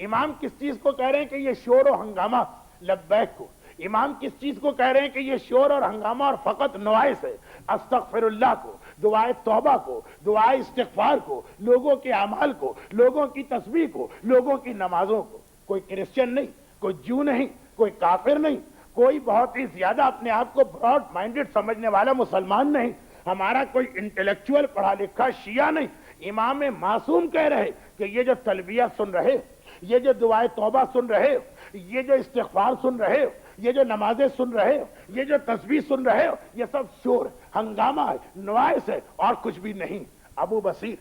امام کس چیز کو کہہ رہے ہیں کہ یہ شور و ہنگامہ؟ لبیک کو. امام کس چیز کو کہہ رہے ہیں کہ یہ شور اور ہنگامہ اور فقط نوائس ہے؟ استغفر اللہ کو, دعائے توبہ کو, دعائے استغفار کو, لوگوں کے اعمال کو, لوگوں کی تسبیح کو, لوگوں کی نمازوں کو. کوئی کرسچن نہیں, کوئی جو نہیں, کوئی کافر نہیں, کوئی بہت ہی زیادہ اپنے آپ کو براڈ مائنڈڈ سمجھنے والا مسلمان نہیں, ہمارا کوئی انٹلیکچوئل پڑھا لکھا شیعہ نہیں. امام معصوم کہہ رہے کہ یہ جو تلبیہ سن رہے, یہ جو دعائے توبہ سن رہے, یہ جو استغفار سن رہے, یہ جو نمازیں سن رہے, یہ جو تسبیح سن رہے, یہ سب شور, ہنگامہ ہے, نوائس ہے, اور کچھ بھی نہیں. ابو بصیر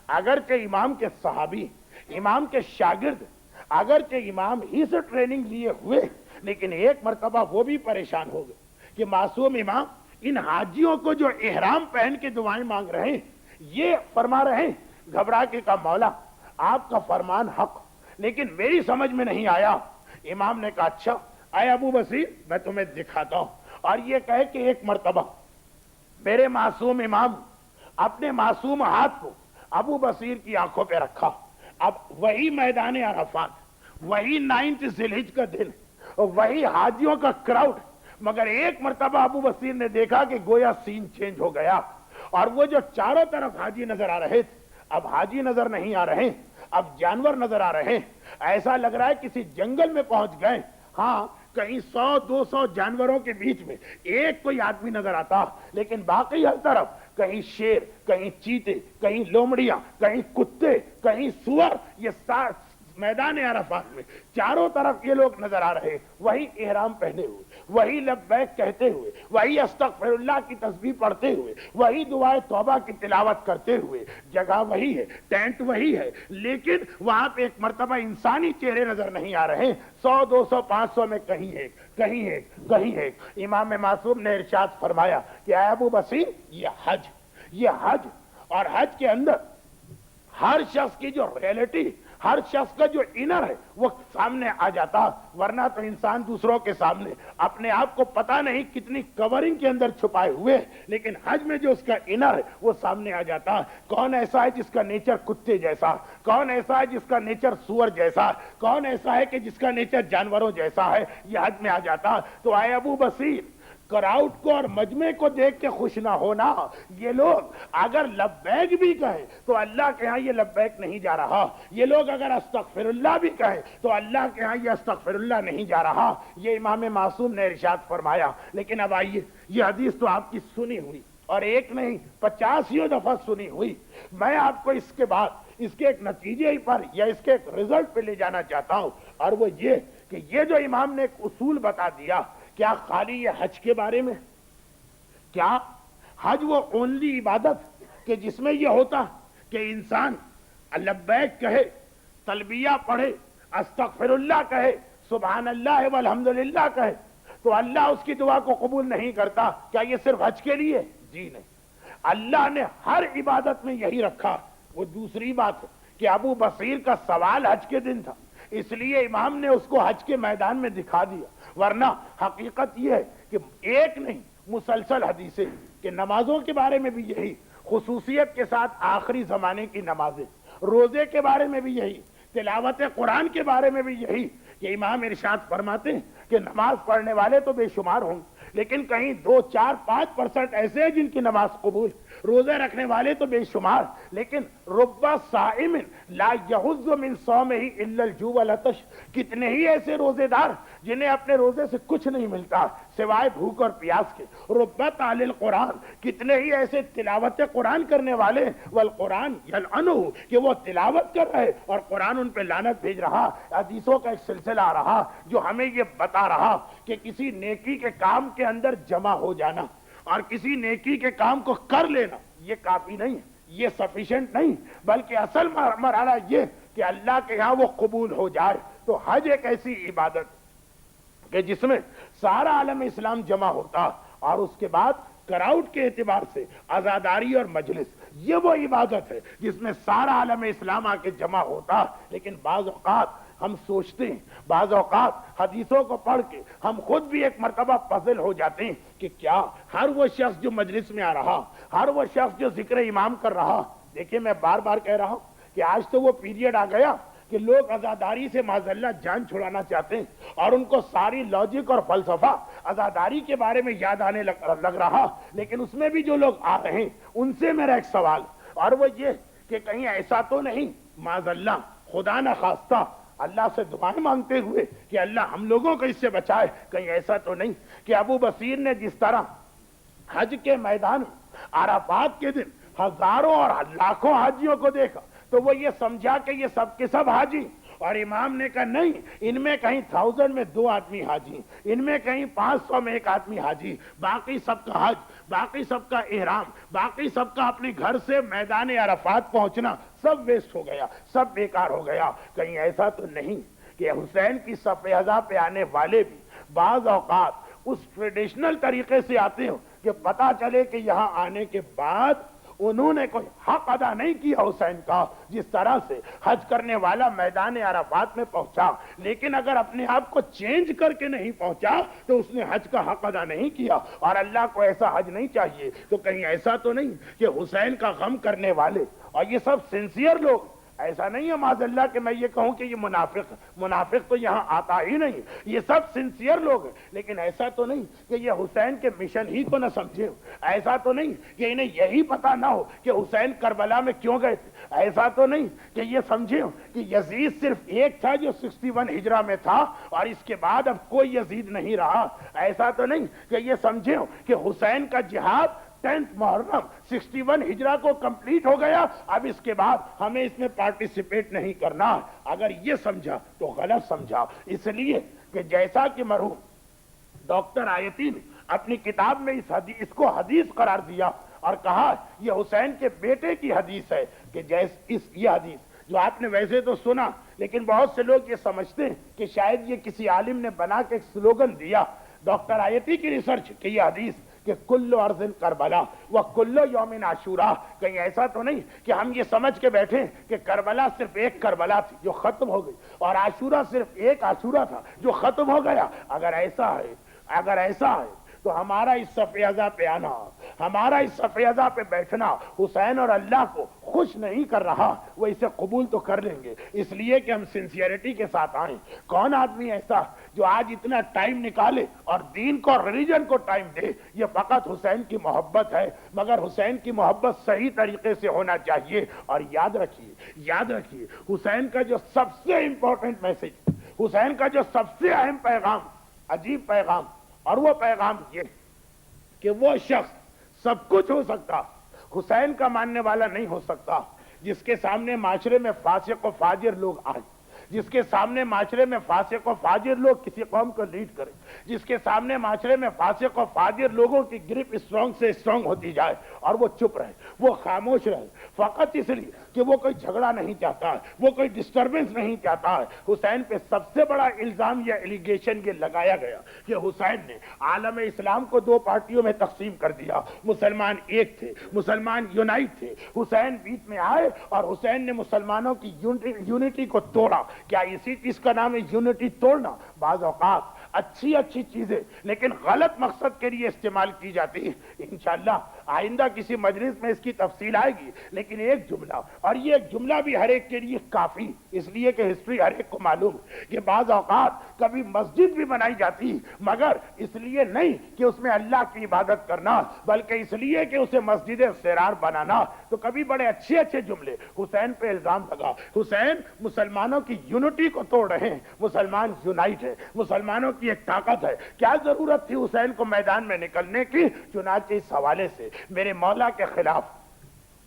اگرچہ امام کے صحابی, امام کے شاگرد, اگرچہ امام ہی سے ٹریننگ لیے ہوئے, لیکن ایک مرتبہ وہ بھی پریشان ہو گئے کہ معصوم امام ان حاجیوں کو جو احرام پہن کے دعائیں مانگ رہے ہیں, یہ فرما رہے ہیں. گھبرا کے کہا مولا آپ کا فرمان حق, لیکن میری سمجھ میں نہیں آیا. امام نے کہا اچھا اے ابو بصیر میں تمہیں دکھاتا ہوں. اور یہ کہے کہ ایک مرتبہ میرے معصوم امام اپنے معصوم ہاتھ کو ابو بصیر کی آنکھوں پہ رکھا. اب وہی میدان عرفات, وہی 9 ذی الحجہ کا دن, وہی حاجیوں کا کراؤڈ, مگر ایک مرتبہ ابو بصیر نے دیکھا کہ گویا سین چینج ہو گیا. اور وہ جو چاروں طرف حاجی نظر آ رہے تھے, اب حاجی نظر نہیں آ رہے, اب جانور نظر آ رہے. ایسا لگ رہا ہے کسی جنگل میں پہنچ گئے. ہاں کہیں 100-200 جانوروں کے بیچ میں ایک کوئی آدمی نظر آتا, لیکن باقی ہر طرف کہیں شیر, کہیں چیتے, کہیں لومڑیاں, کہیں کتے, کہیں سور. یہ میدان عرفات میں چاروں طرف یہ لوگ نظر آ رہے, وہی احرام پہنے ہوئے, وہی لبیک کہتے ہوئے, وہی استغفر اللہ کی تسبیح پڑھتے ہوئے, وہی دعائے توبہ کی تلاوت کرتے ہوئے. جگہ وہی ہے, ٹینٹ وہی ہے, لیکن وہاں پہ ایک مرتبہ انسانی چہرے نظر نہیں آ رہے. 100-200-500 میں کہیں ہے, کہیں ہے, کہیں ہے. امام معصوم نے ارشاد فرمایا کہ اے ابو بصیر یہ حج, اور حج کے اندر ہر شخص کی جو ریئلٹی, ہر شخص کا جو انر ہے وہ سامنے آ جاتا, ورنہ تو انسان دوسروں کے سامنے اپنے آپ کو پتا نہیں کتنی کورنگ کے اندر چھپائے ہوئے, لیکن حج میں جو اس کا انر ہے وہ سامنے آ جاتا. کون ایسا ہے جس کا نیچر کتے جیسا, کون ایسا ہے جس کا نیچر سور جیسا, کون ایسا ہے کہ جس کا نیچر جانوروں جیسا ہے, یہ حج میں آ جاتا. تو اے ابو بصیر کراؤڈ کو اور مجمع کو دیکھ کے خوش نہ ہونا. یہ لوگ اگر لبیک بھی کہیں تو اللہ کے ہاں یہ لبیک نہیں جا رہا. یہ لوگ اگر استغفر اللہ بھی کہیں تو اللہ کے ہاں یہ استغفر اللہ نہیں جا رہا. یہ امام معصوم نے ارشاد فرمایا. لیکن اب آئیے, یہ حدیث تو آپ کی سنی ہوئی, اور ایک نہیں 85 دفعہ سنی ہوئی. میں آپ کو اس کے بعد اس کے ایک نتیجے پر یا اس کے ایک رزلٹ پہ لے جانا چاہتا ہوں, اور وہ یہ کہ یہ جو امام نے ایک اصول بتا دیا, کیا خالی یہ حج کے بارے میں, کیا حج وہ اونلی عبادت کہ جس میں یہ ہوتا کہ انسان لبیک کہے, تلبیہ پڑھے, استغفر اللہ کہے, سبحان اللہ والحمدللہ کہے تو اللہ اس کی دعا کو قبول نہیں کرتا؟ کیا یہ صرف حج کے لیے؟ جی نہیں, اللہ نے ہر عبادت میں یہی رکھا. وہ دوسری بات ہے کہ ابو بصیر کا سوال حج کے دن تھا, اس لیے امام نے اس کو حج کے میدان میں دکھا دیا. ورنہ حقیقت یہ ہے کہ ایک نہیں مسلسل حدیثیں کہ نمازوں کے بارے میں بھی یہی, خصوصیت کے ساتھ آخری زمانے کی نمازیں, روزے کے بارے میں بھی یہی, تلاوت قرآن کے بارے میں بھی یہی کہ امام ارشاد فرماتے ہیں کہ نماز پڑھنے والے تو بے شمار ہوں, لیکن کہیں 2, 4, 5% ایسے ہیں جن کی نماز قبول. روزے رکھنے والے تو بے شمار, لیکن رب صائم لا یحظ من صومہ الا الجوع والعطش, کتنے ہی ایسے روزے دار جنہیں اپنے روزے سے کچھ نہیں ملتا سوائے بھوک اور پیاس کے. رب تال القرآن, کتنے ہی ایسے تلاوت قرآن کرنے والے, والقرآن یلعنہ, کہ وہ تلاوت کر رہے اور قرآن ان پہ لعنت بھیج رہا. حدیثوں کا ایک سلسلہ آ رہا جو ہمیں یہ بتا رہا کہ کسی نیکی کے کام کے اندر جمع ہو جانا اور کسی نیکی کے کام کو کر لینا یہ کافی نہیں, یہ سفیشنٹ نہیں, بلکہ اصل مرحلہ یہ کہ اللہ کے ہاں وہ قبول ہو جائے. تو حج ایک ایسی عبادت کہ جس میں سارا عالم اسلام جمع ہوتا, اور اس کے بعد کراؤڈ کے اعتبار سے عزاداری اور مجلس, یہ وہ عبادت ہے جس میں سارا عالم اسلام آ کے جمع ہوتا. لیکن بعض اوقات ہم سوچتے ہیں, بعض اوقات حدیثوں کو پڑھ کے ہم خود بھی ایک مرتبہ پزل ہو جاتے ہیں کہ کیا ہر وہ شخص جو مجلس میں آ رہا, ہر وہ شخص جو ذکر امام کر رہا. دیکھیں میں بار بار کہہ رہا ہوں کہ آج تو وہ پیریڈ آ گیا کہ لوگ عزاداری سے معاذاللہ جان چھڑانا چاہتے ہیں, اور ان کو ساری لاجک اور فلسفہ عزاداری کے بارے میں یاد آنے لگ رہا. لیکن اس میں بھی جو لوگ آ رہے ہیں ان سے میرا ایک سوال, اور وہ یہ کہ کہیں ایسا تو نہیں معاذاللہ, خدا نہ خواستہ, اللہ سے دعائیں مانگتے ہوئے کہ اللہ ہم لوگوں کو اس سے بچائے, کہیں ایسا تو نہیں کہ ابو بصیر نے جس طرح حج کے میدان میں عرفات کے دن ہزاروں اور لاکھوں حاجیوں کو دیکھا تو وہ یہ سمجھا کہ یہ سب کے سب حاجی, اور امام نے کہا نہیں, ان میں کہیں 1000 میں 2 آدمی حاجی, ان میں کہیں 500 میں 1 آدمی حاجی, باقی سب کا حج, باقی سب کا احرام, باقی سب کا اپنے گھر سے میدان عرفات پہنچنا سب ویسٹ ہو گیا, سب بیکار ہو گیا. کہیں ایسا تو نہیں کہ حسین کی صف اعضاء پہ آنے والے بھی بعض اوقات اس ٹریڈیشنل طریقے سے آتے ہوں کہ پتا چلے کہ یہاں آنے کے بعد انہوں نے کوئی حق ادا نہیں کیا حسین کا, جس طرح سے حج کرنے والا میدان عرفات میں پہنچا, لیکن اگر اپنے آپ کو چینج کر کے نہیں پہنچا تو اس نے حج کا حق ادا نہیں کیا, اور اللہ کو ایسا حج نہیں چاہیے. تو کہیں ایسا تو نہیں کہ حسین کا غم کرنے والے اور یہ سب سنسیئر لوگ, ایسا نہیں ہے معاذ اللہ کہ میں یہ کہوں کہ یہ منافق تو یہاں آتا ہی نہیں, یہ سب سنسیئر لوگ ہیں. لیکن ایسا تو نہیں کہ یہ حسین کے مشن ہی کو نہ سمجھے, ایسا تو نہیں کہ انہیں یہی پتا نہ ہو کہ حسین کربلا میں کیوں گئے تھے, ایسا تو نہیں کہ یہ سمجھے کہ یزید صرف ایک تھا جو 61 ہجرہ میں تھا اور اس کے بعد اب کوئی یزید نہیں رہا, ایسا تو نہیں کہ یہ سمجھے کہ حسین کا جہاد 10 محرم 61 ہجرہ کو کمپلیٹ ہو گیا, اب اس کے بعد ہمیں اس میں پارٹیسپیٹ نہیں کرنا. اگر یہ سمجھا تو غلط سمجھا, اس لیے کہ جیسا کہ مرحوم ڈاکٹر آیتی نے اپنی کتاب میں اس کو حدیث قرار دیا اور کہا یہ حسین کے بیٹے کی حدیث ہے, کہ یہ حدیث جو آپ نے ویسے تو سنا, لیکن بہت سے لوگ یہ سمجھتے ہیں کہ شاید یہ کسی عالم نے بنا کے ایک سلوگن دیا. ڈاکٹر آیتی کی ریسرچ کہ یہ حدیث کہ کلو ارض کربلا و کلو یوم عاشورہ, کہیں ایسا تو نہیں کہ ہم یہ سمجھ کے بیٹھے کہ کربلا صرف ایک کربلا تھی جو ختم ہو گئی اور عاشورہ صرف ایک عاشورہ تھا جو ختم ہو گیا. اگر ایسا ہے تو ہمارا اس صف ازا پہ آنا، ہمارا اس صف ازا پہ بیٹھنا حسین اور اللہ کو خوش نہیں کر رہا، وہ اسے قبول تو کر لیں گے، اس لیے کہ ہم سنسیئرٹی کے ساتھ آئیں۔ کون آدمی ایسا جو آج اتنا ٹائم نکالے اور دین کو اور ریلیجن کو ٹائم دے؟ یہ فقط حسین کی محبت ہے، مگر حسین کی محبت صحیح طریقے سے ہونا چاہیے۔ اور یاد رکھیے حسین کا جو سب سے امپورٹنٹ میسج، حسین کا جو سب سے اہم پیغام، عجیب پیغام، اور وہ پیغام یہ کہ وہ شخص سب کچھ ہو سکتا، حسین کا ماننے والا نہیں ہو سکتا، جس کے سامنے معاشرے میں فاسق و فاجر لوگ آئیں، جس کے سامنے معاشرے میں فاسق و فاجر لوگ کسی قوم کو لیڈ کریں، جس کے سامنے معاشرے میں فاسق و فاجر لوگوں کی گرپ اسٹرانگ سے اسٹرانگ ہوتی جائے اور وہ چپ رہے، وہ خاموش رہے، فقط اس لیے کہ وہ کوئی جھگڑا نہیں چاہتا ہے، وہ کوئی ڈسٹربنس نہیں چاہتا ہے۔ حسین پہ سب سے بڑا الزام یا ایلیگیشن یہ لگایا گیا کہ حسین نے عالم اسلام کو دو پارٹیوں میں تقسیم کر دیا، مسلمان ایک تھے، مسلمان یونائٹ تھے، حسین بیچ میں آئے اور حسین نے مسلمانوں کی یونٹی کو توڑا۔ کیا اسی چیز کا نام ہے یونٹی توڑنا؟ بعض اوقات اچھی چیزیں لیکن غلط مقصد کے لیے استعمال کی جاتی ہے۔ انشاءاللہ آئندہ کسی مجلس میں اس کی تفصیل آئے گی، لیکن ایک جملہ، اور یہ ایک جملہ بھی ہر ایک کے لیے کافی، اس لیے کہ ہسٹری ہر ایک کو معلوم ہے کہ بعض اوقات کبھی مسجد بھی بنائی جاتی مگر اس لیے نہیں کہ اس میں اللہ کی عبادت کرنا، بلکہ اس لیے کہ اسے مسجد سرار بنانا۔ تو کبھی بڑے اچھے جملے حسین پہ الزام لگا، حسین مسلمانوں کی یونٹی کو توڑ رہے ہیں، مسلمان یونائٹ ہے، مسلمانوں کی ایک طاقت ہے۔ کیا ضرورت تھی حسین کو میدان میں نکلنے کی؟ چنانچہ اس حوالے سے میرے مولا کے خلاف،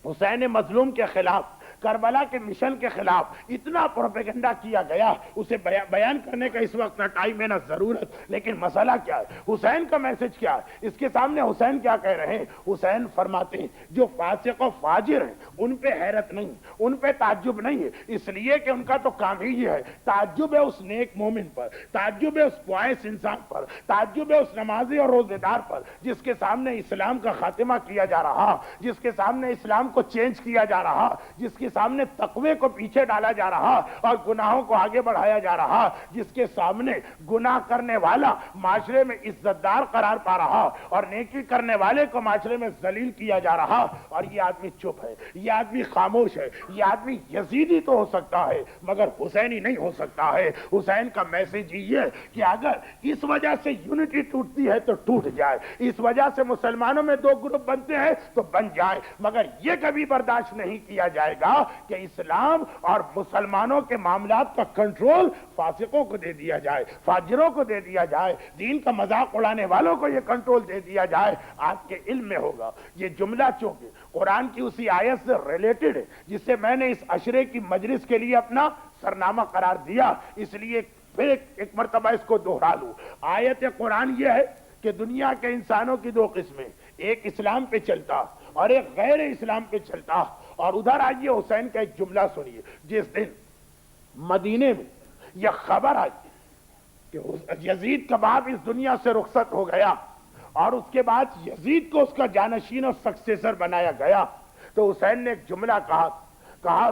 حسین مظلوم کے خلاف، کربلا کے مشن کے خلاف اتنا پروپیگنڈا کیا گیا، اسے بیان کرنے کا اس وقت نہ ٹائم ہے نہ ضرورت، لیکن مسئلہ کیا ہے، حسین کا میسج کیا ہے، اس کے سامنے حسین کیا کہہ رہے ہیں؟ حسین فرماتے ہیں جو فاسق و فاجر ہیں ان پہ حیرت نہیں، ان پہ تعجب نہیں ہے، اس لیے کہ ان کا تو کام ہی یہ ہے۔ تعجب ہے اس نیک مومن پر، تعجب ہے اس پوائس انسان پر، تعجب ہے اس نمازی اور روزے دار پر جس کے سامنے اسلام کا خاتمہ کیا جا رہا، جس کے سامنے اسلام کو چینج کیا جا رہا، جس کے سامنے تقوی کو پیچھے ڈالا جا رہا اور گناہوں کو آگے بڑھایا جا رہا، جس کے سامنے گناہ کرنے والا معاشرے میں عزت دار قرار پا رہا اور نیکی کرنے والے کو معاشرے میں ذلیل کیا جا رہا، اور یہ آدمی چپ ہے، یہ آدمی خاموش ہے، یہ آدمی یزیدی تو ہو سکتا ہے مگر حسینی نہیں ہو سکتا ہے۔ حسین کا میسج یہ ہے کہ اگر اس وجہ سے یونٹی ٹوٹتی ہے تو ٹوٹ جائے، اس وجہ سے مسلمانوں میں دو گروپ بنتے ہیں تو بن جائے، مگر یہ کبھی برداشت نہیں کیا جائے گا کہ اسلام اور مسلمانوں کے معاملات کا کنٹرول فاسقوں کو دے دیا جائے، فاجروں کو دے دیا جائے، دین کا مذاق اڑانے والوں کو یہ کنٹرول دے دیا جائے۔ آپ کے علم میں ہوگا یہ جملہ چونکہ قرآن کی اسی آیت سے ریلیٹڈ ہے جسے میں نے اس عشرے کی مجلس کے لیے اپنا سرنامہ قرار دیا، اس لیے پھر ایک مرتبہ اس کو دوہرا لوں۔ آیت قرآن یہ ہے کہ دنیا کے انسانوں کی دو قسمیں، ایک اسلام پہ چلتا اور ایک غیر اسلام پہ چلتا۔ اور ادھر آئیے حسین کا ایک جملہ سنیے، جس دن مدینے میں یہ خبر آئی کہ یزید کا باپ اس دنیا سے رخصت ہو گیا اور اس کے بعد یزید کو اس کا جانشین اور سکسیسر بنایا گیا، تو حسین نے ایک جملہ کہا تھا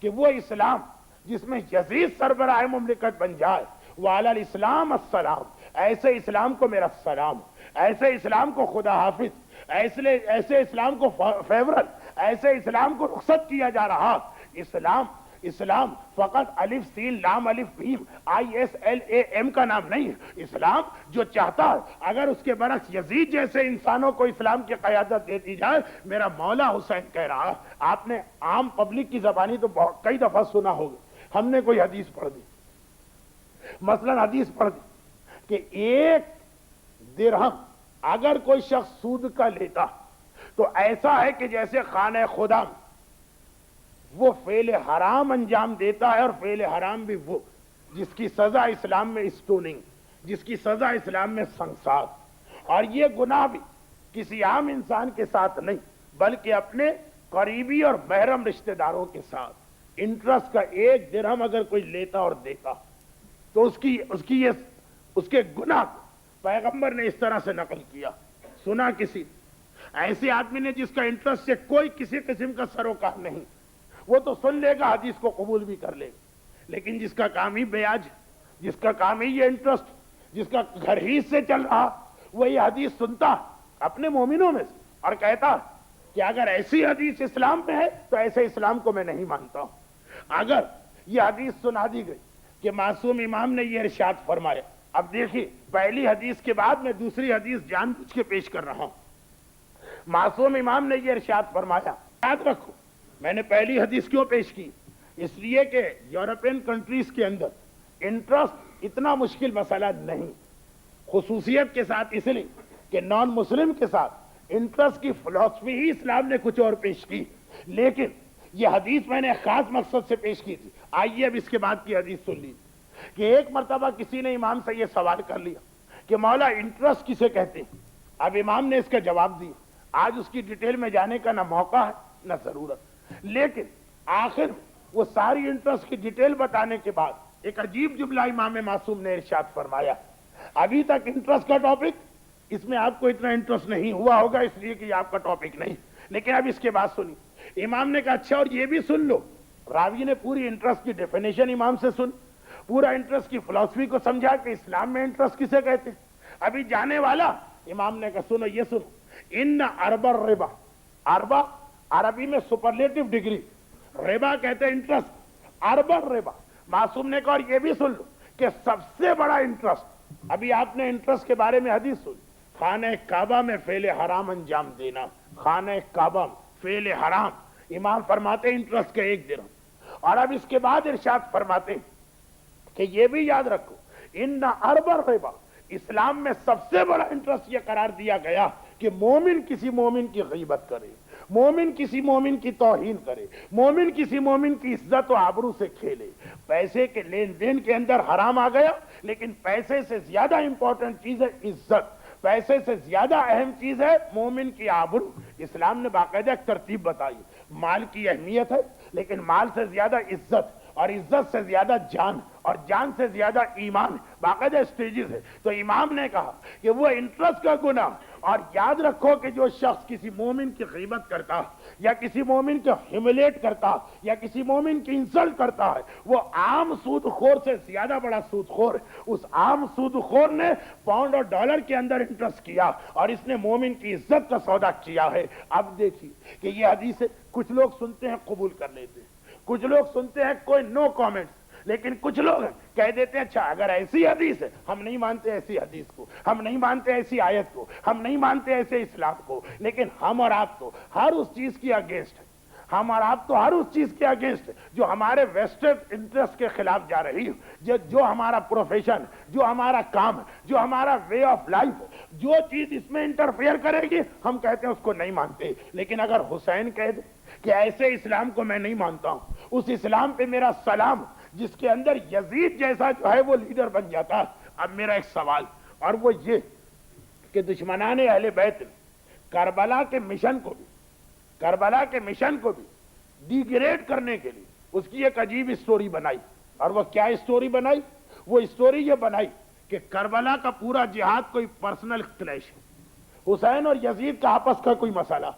کہ وہ اسلام جس میں یزید سربراہ مملکت بن جائے، وعلی الاسلام السلام، ایسے اسلام کو میرا سلام، ایسے اسلام کو خدا حافظ، ایسے اسلام کو فیورل، ایسے اسلام کو رخصت کیا جا رہا۔ اسلام فقط الف سین لام الف بھیم ISLAM کا نام نہیں ہے۔ اسلام جو چاہتا ہے اگر اس کے برعکس یزید جیسے انسانوں کو اسلام کی قیادت دے دی جائے، میرا مولا حسین کہہ رہا، آپ نے عام پبلک کی زبانی تو کئی دفعہ سنا ہوگا، ہم نے کوئی حدیث پڑھ دی، مثلا حدیث پڑھ دی کہ ایک درہم اگر کوئی شخص سود کا لیتا تو ایسا ہے کہ جیسے خانہ خدا وہ فعل حرام انجام دیتا ہے، اور فعل حرام بھی وہ جس کی سزا اسلام میں اسٹوننگ، جس کی سزا اسلام میں سنسار، اور یہ گناہ بھی کسی عام انسان کے ساتھ نہیں بلکہ اپنے قریبی اور محرم رشتہ داروں کے ساتھ۔ انٹرسٹ کا ایک درہم اگر کوئی لیتا اور دیتا تو اس کے گناہ کو پیغمبر نے اس طرح سے نقل کیا، سنا کسی ایسے آدمی نے جس کا انٹرسٹ سے کوئی کسی قسم کا سروکار نہیں، وہ تو سن لے گا، حدیث کو قبول بھی کر لے گا، لیکن جس کا کام ہی بیاج، جس کا کام ہی یہ انٹرسٹ، جس کا گھر ہی سے چل رہا، وہ یہ حدیث سنتا اپنے مومنوں میں سے اور کہتا کہ اگر ایسی حدیث اسلام میں ہے تو ایسے اسلام کو میں نہیں مانتا ہوں. اگر یہ حدیث سنا دی گئی کہ معصوم امام نے یہ ارشاد فرمایا. اب دیکھیے پہلی حدیث کے بعد میں دوسری حدیث جان بوجھ کے پیش کر رہا ہوں. معصوم امام نے یہ ارشاد فرمایا. یاد رکھو میں نے پہلی حدیث کیوں پیش کی؟ اس لیے کہ یورپین کنٹریز کے اندر انٹرسٹ اتنا مشکل مسئلہ نہیں، خصوصیت کے ساتھ اس لیے کہ نان مسلم کے ساتھ انٹرسٹ کی فلسفی ہی اسلام نے کچھ اور پیش کی، لیکن یہ حدیث میں نے ایک خاص مقصد سے پیش کی تھی. آئیے اب اس کے بعد کی حدیث سن لیجیے کہ ایک مرتبہ کسی نے امام سے یہ سوال کر لیا کہ مولا انٹرسٹ کسے کہتے ہیں. اب امام نے اس کا جواب دیا. آج اس کی ڈیٹیل میں جانے کا نہ موقع ہے نہ ضرورت، لیکن آخر وہ ساری انٹرسٹ کی ڈیٹیل بتانے کے بعد ایک عجیب جملہ امام معصوم نے ارشاد فرمایا. ابھی تک انٹرسٹ کا ٹاپک اس میں آپ کو اتنا انٹرسٹ نہیں ہوا ہوگا اس لیے کہ یہ آپ کا ٹاپک نہیں، لیکن اب اس کے بعد سنی. امام نے کہا اچھا اور یہ بھی سن لو. راوی نے پوری انٹرسٹ کی ڈیفینیشن امام سے سن، پورا انٹرسٹ کی فلسفی کو سمجھا کہ اسلام میں انٹرسٹ کسے کہتے ہیں. ابھی جانے والا امام نے کہا سنو یہ سنو. ان ارب الربا، اربا عربی میں سپرلیٹو ڈگری، ربا کہتے ہیں انٹرسٹ، ارب الربا. معصوم نے کہا اور یہ بھی سن لو کہ سب سے بڑا انٹرسٹ، ابھی آپ نے انٹرسٹ کے بارے میں حدیث سن، خانہ کعبہ میں فعل حرام انجام دینا. خانہ کعبہ فعل حرام، امام فرماتے ہیں انٹرسٹ کا 1 درہم. اور اب اس کے بعد ارشاد فرماتے ہیں کہ یہ بھی یاد رکھو ان ارب الربا، اسلام میں سب سے بڑا انٹرسٹ یہ قرار دیا گیا کہ مومن کسی مومن کی غیبت کرے، مومن کسی مومن کی توہین کرے، مومن کسی مومن کی عزت و آبرو سے کھیلے. پیسے کے لین دین کے اندر حرام آ گیا، لیکن پیسے سے زیادہ امپورٹنٹ چیز ہے عزت، پیسے سے زیادہ اہم چیز ہے مومن کی آبرو. اسلام نے باقاعدہ ایک ترتیب بتائی. مال کی اہمیت ہے لیکن مال سے زیادہ عزت، اور عزت سے زیادہ جان، اور جان سے زیادہ ایمان. باقاعدہ اسٹیجز ہے. تو امام نے کہا کہ وہ انٹرسٹ کا گناہ. اور یاد رکھو کہ جو شخص کسی مومن کی غیبت کرتا یا کسی مومن کو ہیوملیٹ کرتا یا کسی مومن کی انسلٹ کرتا ہے، وہ عام سود خور سے زیادہ بڑا سود خور ہے. اس عام سود خور نے پاؤنڈ اور ڈالر کے اندر انٹرسٹ کیا اور اس نے مومن کی عزت کا سودا کیا ہے. اب دیکھیے کہ یہ حدیث ہے، کچھ لوگ سنتے ہیں قبول کر لیتے ہیں، کچھ لوگ سنتے ہیں کوئی نو کامنٹس، لیکن کچھ لوگ کہہ دیتے ہیں اچھا اگر ایسی حدیث ہے ہم نہیں مانتے ایسی حدیث کو، ہم نہیں مانتے ایسی آیت کو، ہم نہیں مانتے ایسے اسلام کو. لیکن ہم اور آپ تو ہر اس چیز کی اگینسٹ ہے، ہم اور آپ تو ہر اس چیز کے اگینسٹ ہے جو ہمارے ویسٹرن انٹرسٹ کے خلاف جا رہی ہے. جو ہمارا پروفیشن، جو ہمارا کام، جو ہمارا وے آف لائف، جو چیز اس میں انٹرفیئر کرے گی ہم کہتے ہیں اس کو نہیں مانتے. لیکن اگر حسین کہہ دے کہ ایسے اسلام کو میں نہیں مانتا ہوں، اس اسلام پہ میرا سلام، جس کے اندر یزید جیسا جو ہے وہ لیڈر بن جاتا. اب میرا ایک سوال اور وہ یہ کہ دشمنان اہل بیت کربلا کے مشن کو بھی ڈی گریڈ کرنے کے لیے اس کی ایک عجیب اسٹوری بنائی. اور وہ کیا اسٹوری بنائی؟ وہ اسٹوری یہ بنائی کہ کربلا کا پورا جہاد کوئی پرسنل کلیش ہے، حسین اور یزید کا آپس کا کوئی مسئلہ.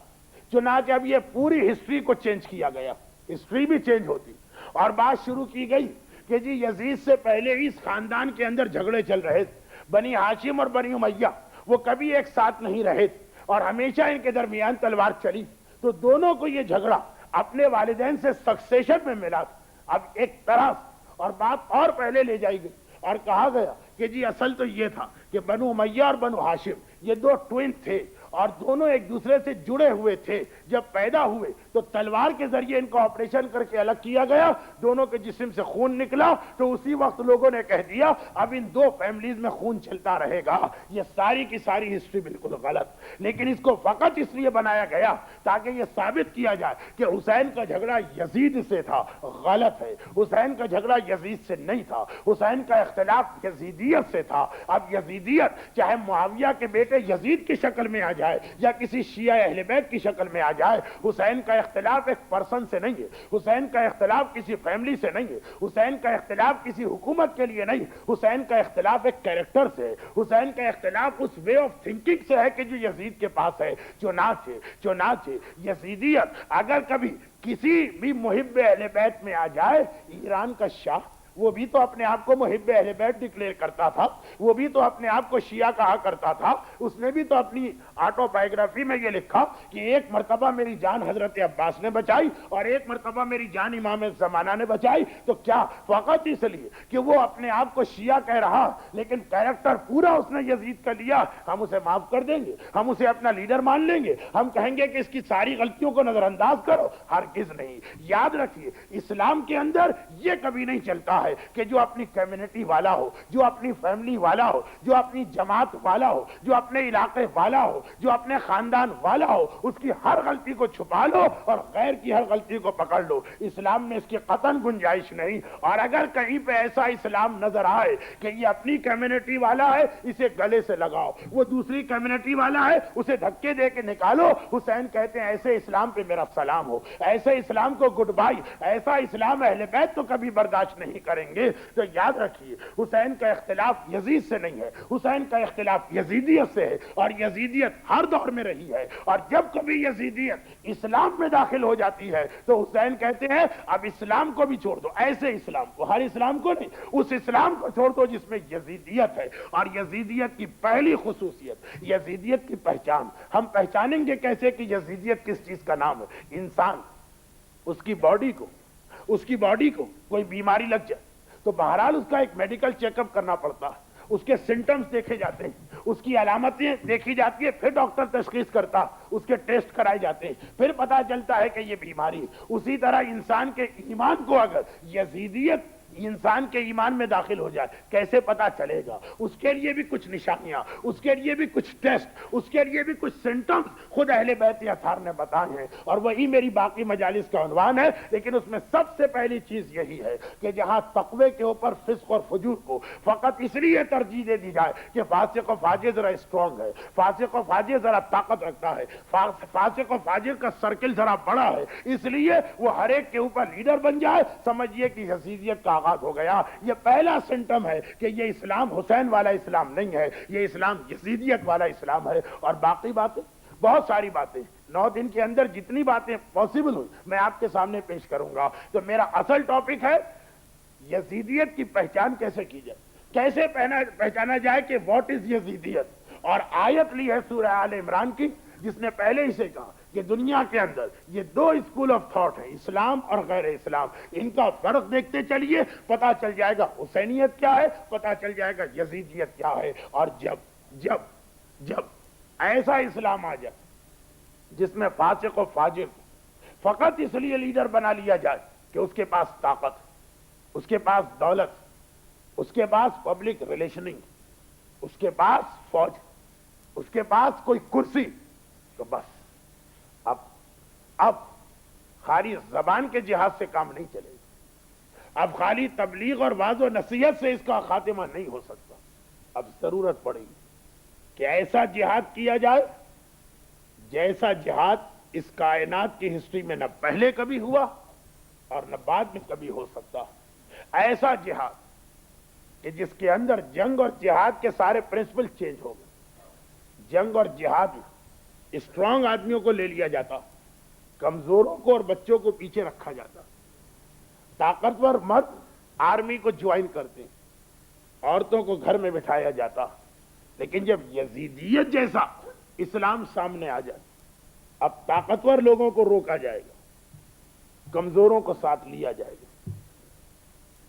چنانچہ اب یہ پوری ہسٹری کو چینج کیا گیا، ہسٹری بھی چینج ہوتی اور بات شروع کی گئی کہ جی یزید سے پہلے ہی اس خاندان کے اندر جھگڑے چل رہے تھے. بنی ہاشم اور بنی امیہ وہ کبھی ایک ساتھ نہیں رہے تھے اور ہمیشہ ان کے درمیان تلوار چلی. تو دونوں کو یہ جھگڑا اپنے والدین سے سکسیشن میں ملا تھا. اب ایک طرح اور بات اور پہلے لے جائی گئی اور کہا گیا کہ جی اصل تو یہ تھا کہ بنو امیہ اور بنو ہاشم یہ 2 ٹوین تھے اور دونوں ایک دوسرے سے جڑے ہوئے تھے. جب پیدا ہوئے تو تلوار کے ذریعے ان کو آپریشن کر کے الگ کیا گیا، دونوں کے جسم سے خون نکلا. تو اسی وقت لوگوں نے کہہ دیا اب ان 2 فیملیز میں خون چلتا رہے گا. یہ ساری کی ساری ہسٹری بالکل غلط، لیکن اس کو فقط اس لیے بنایا گیا تاکہ یہ ثابت کیا جائے کہ حسین کا جھگڑا یزید سے تھا. غلط ہے، حسین کا جھگڑا یزید سے نہیں تھا، حسین کا اختلاف یزیدیت سے تھا. اب یزیدیت چاہے معاویہ کے بیٹے یزید کی شکل میں آ جائے یا کسی شیعہ اہل بیت کی شکل میں آ جائے، حسین کا اختلاف ایک پرسن سے نہیں ہے، حسین کا اختلاف کسی فیملی سے نہیں ہے، حسین کا اختلاف کسی حکومت کے لیے نہیں، حسین کا اختلاف ایک کیریکٹر سے ہے، حسین کا اختلاف اس وے آف تھنکنگ سے ہے کہ جو یزید کے پاس ہے. چنانچہ یزیدیت اگر کبھی کسی بھی محب اہل بیت میں آ جائے، ایران کا شاہ وہ بھی تو اپنے آپ کو محب اہل بیت ڈکلیئر کرتا تھا، وہ بھی تو اپنے آپ کو شیعہ کہا کرتا تھا، اس نے بھی تو اپنی آٹو بایوگرافی میں یہ لکھا کہ ایک مرتبہ میری جان حضرت عباس نے بچائی اور ایک مرتبہ میری جان امام زمانہ نے بچائی. تو کیا فقط اس لیے کہ وہ اپنے آپ کو شیعہ کہہ رہا لیکن کیریکٹر پورا اس نے یزید کا لیا ہم اسے معاف کر دیں گے، ہم اسے اپنا لیڈر مان لیں گے، ہم کہیں گے کہ اس کی ساری غلطیوں کو نظر انداز کرو؟ ہرگز نہیں. یاد رکھیے اسلام کے اندر یہ کبھی نہیں چلتا ہے کہ جو اپنی کمیونٹی والا ہو، جو اپنی فیملی والا ہو، جو اپنی جماعت والا ہو، جو اپنے علاقے والا ہو، جو اپنے خاندان والا ہو، اس کی ہر غلطی کو چھپا لو اور غیر کی ہر غلطی کو پکڑ لو. اسلام میں اس کی قطعاً گنجائش نہیں. اور اگر کہیں پہ ایسا اسلام نظر آئے کہ یہ اپنی کمیونٹی والا ہے اسے گلے سے لگاؤ، وہ دوسری کمیونٹی والا ہے اسے دھکے دے کے نکالو، حسین کہتے ہیں ایسے اسلام پہ میرا سلام ہو، ایسے اسلام کو گڈ بائی. ایسا اسلام اہل بیت تو کبھی برداشت نہیں کریں گے. تو یاد رکھیے حسین کا اختلاف یزید سے نہیں ہے، حسین کا اختلاف یزیدیت سے ہے، اور یزیدیت ہر دور میں رہی ہے. اور جب کبھی یزیدیت اسلام میں داخل ہو جاتی ہے تو حسین کہتے ہیں اب اسلام کو بھی چھوڑ دو، ایسے اسلام کو، ہر اسلام کو نہیں، اس اسلام کو چھوڑ دو جس میں یزیدیت ہے. اور یزیدیت کی پہلی خصوصیت، یزیدیت کی پہچان، ہم پہچانیں گے کیسے کہ یزیدیت کس چیز کا نام ہے؟ انسان اس کی باڈی کو کوئی بیماری لگ جائے تو بہرحال اس کا ایک میڈیکل چیک اپ کرنا پڑتا ہے، اس کے سمٹمز دیکھے جاتے ہیں، اس کی علامتیں دیکھی جاتی ہیں، پھر ڈاکٹر تشخیص کرتا، اس کے ٹیسٹ کرائے جاتے ہیں، پھر پتا چلتا ہے کہ یہ بیماری ہے. اسی طرح انسان کے ایمان کو اگر یزیدیت انسان کے ایمان میں داخل ہو جائے کیسے پتا چلے گا؟ اس کے لیے بھی کچھ نشانیاں، اس کے لیے بھی کچھ ٹیسٹ، اس کے لیے بھی کچھ سمٹمز خود اہل بیت اطہار نے بتائے ہیں، اور وہی میری باقی مجالس کا عنوان ہے. لیکن اس میں سب سے پہلی چیز یہی ہے کہ جہاں تقوی کے اوپر فسق اور فجور کو فقط اس لیے ترجیح دے دی جائے کہ فاسق و فاجر ذرا اسٹرانگ ہے، فاسق و فاجر ذرا طاقت رکھتا ہے، فاسق و فاجر کا سرکل ذرا بڑا ہے، اس لیے وہ ہر ایک کے اوپر لیڈر بن جائے، سمجھیے کہ یزیدیت کا آغاز ہو گیا. یہ پہلا سمٹم ہے کہ یہ اسلام حسین والا اسلام نہیں ہے، یہ اسلام یزیدیت والا اسلام ہے. اور باقی باتیں، بہت ساری باتیں 9 دن کے اندر جتنی باتیں پاسبل ہوئی میں آپ کے سامنے پیش کروں گا. تو میرا اصل ٹاپک ہے یزیدیت کی پہچان کیسے کی جائے، کیسے پہچانا جائے کہ واٹ از یزیدیت. اور آیت لی ہے سورہ آل عمران کی جس نے پہلے ہی سے کہا کہ دنیا کے اندر یہ 2 اسکول آف تھاٹ ہیں، اسلام اور غیر اسلام. ان کا فرق دیکھتے چلیے، پتا چل جائے گا حسینیت کیا ہے، پتا چل جائے گا یزیدیت کیا ہے. اور جب ایسا اسلام آ جائے جس میں فاسق و فاجر کو فقط اس لیے لیڈر بنا لیا جائے کہ اس کے پاس طاقت، اس کے پاس دولت، اس کے پاس پبلک ریلیشننگ، اس کے پاس فوج، اس کے پاس کوئی کرسی، تو بس اب خالی زبان کے جہاد سے کام نہیں چلے گا، اب خالی تبلیغ اور واعظ و نصیحت سے اس کا خاتمہ نہیں ہو سکتا. اب ضرورت پڑے گی کہ ایسا جہاد کیا جائے جیسا جہاد اس کائنات کی ہسٹری میں نہ پہلے کبھی ہوا اور نہ بعد میں کبھی ہو سکتا. ایسا جہاد کہ جس کے اندر جنگ اور جہاد کے سارے پرنسپل چینج ہو گئے. جنگ اور جہاد میں اسٹرانگ آدمیوں کو لے لیا جاتا، کمزوروں کو اور بچوں کو پیچھے رکھا جاتا، طاقتور مرد آرمی کو جوائن کرتے، عورتوں کو گھر میں بٹھایا جاتا. لیکن جب یزیدیت جیسا اسلام سامنے آ جائے اب طاقتور لوگوں کو روکا جائے گا، کمزوروں کو ساتھ لیا جائے گا.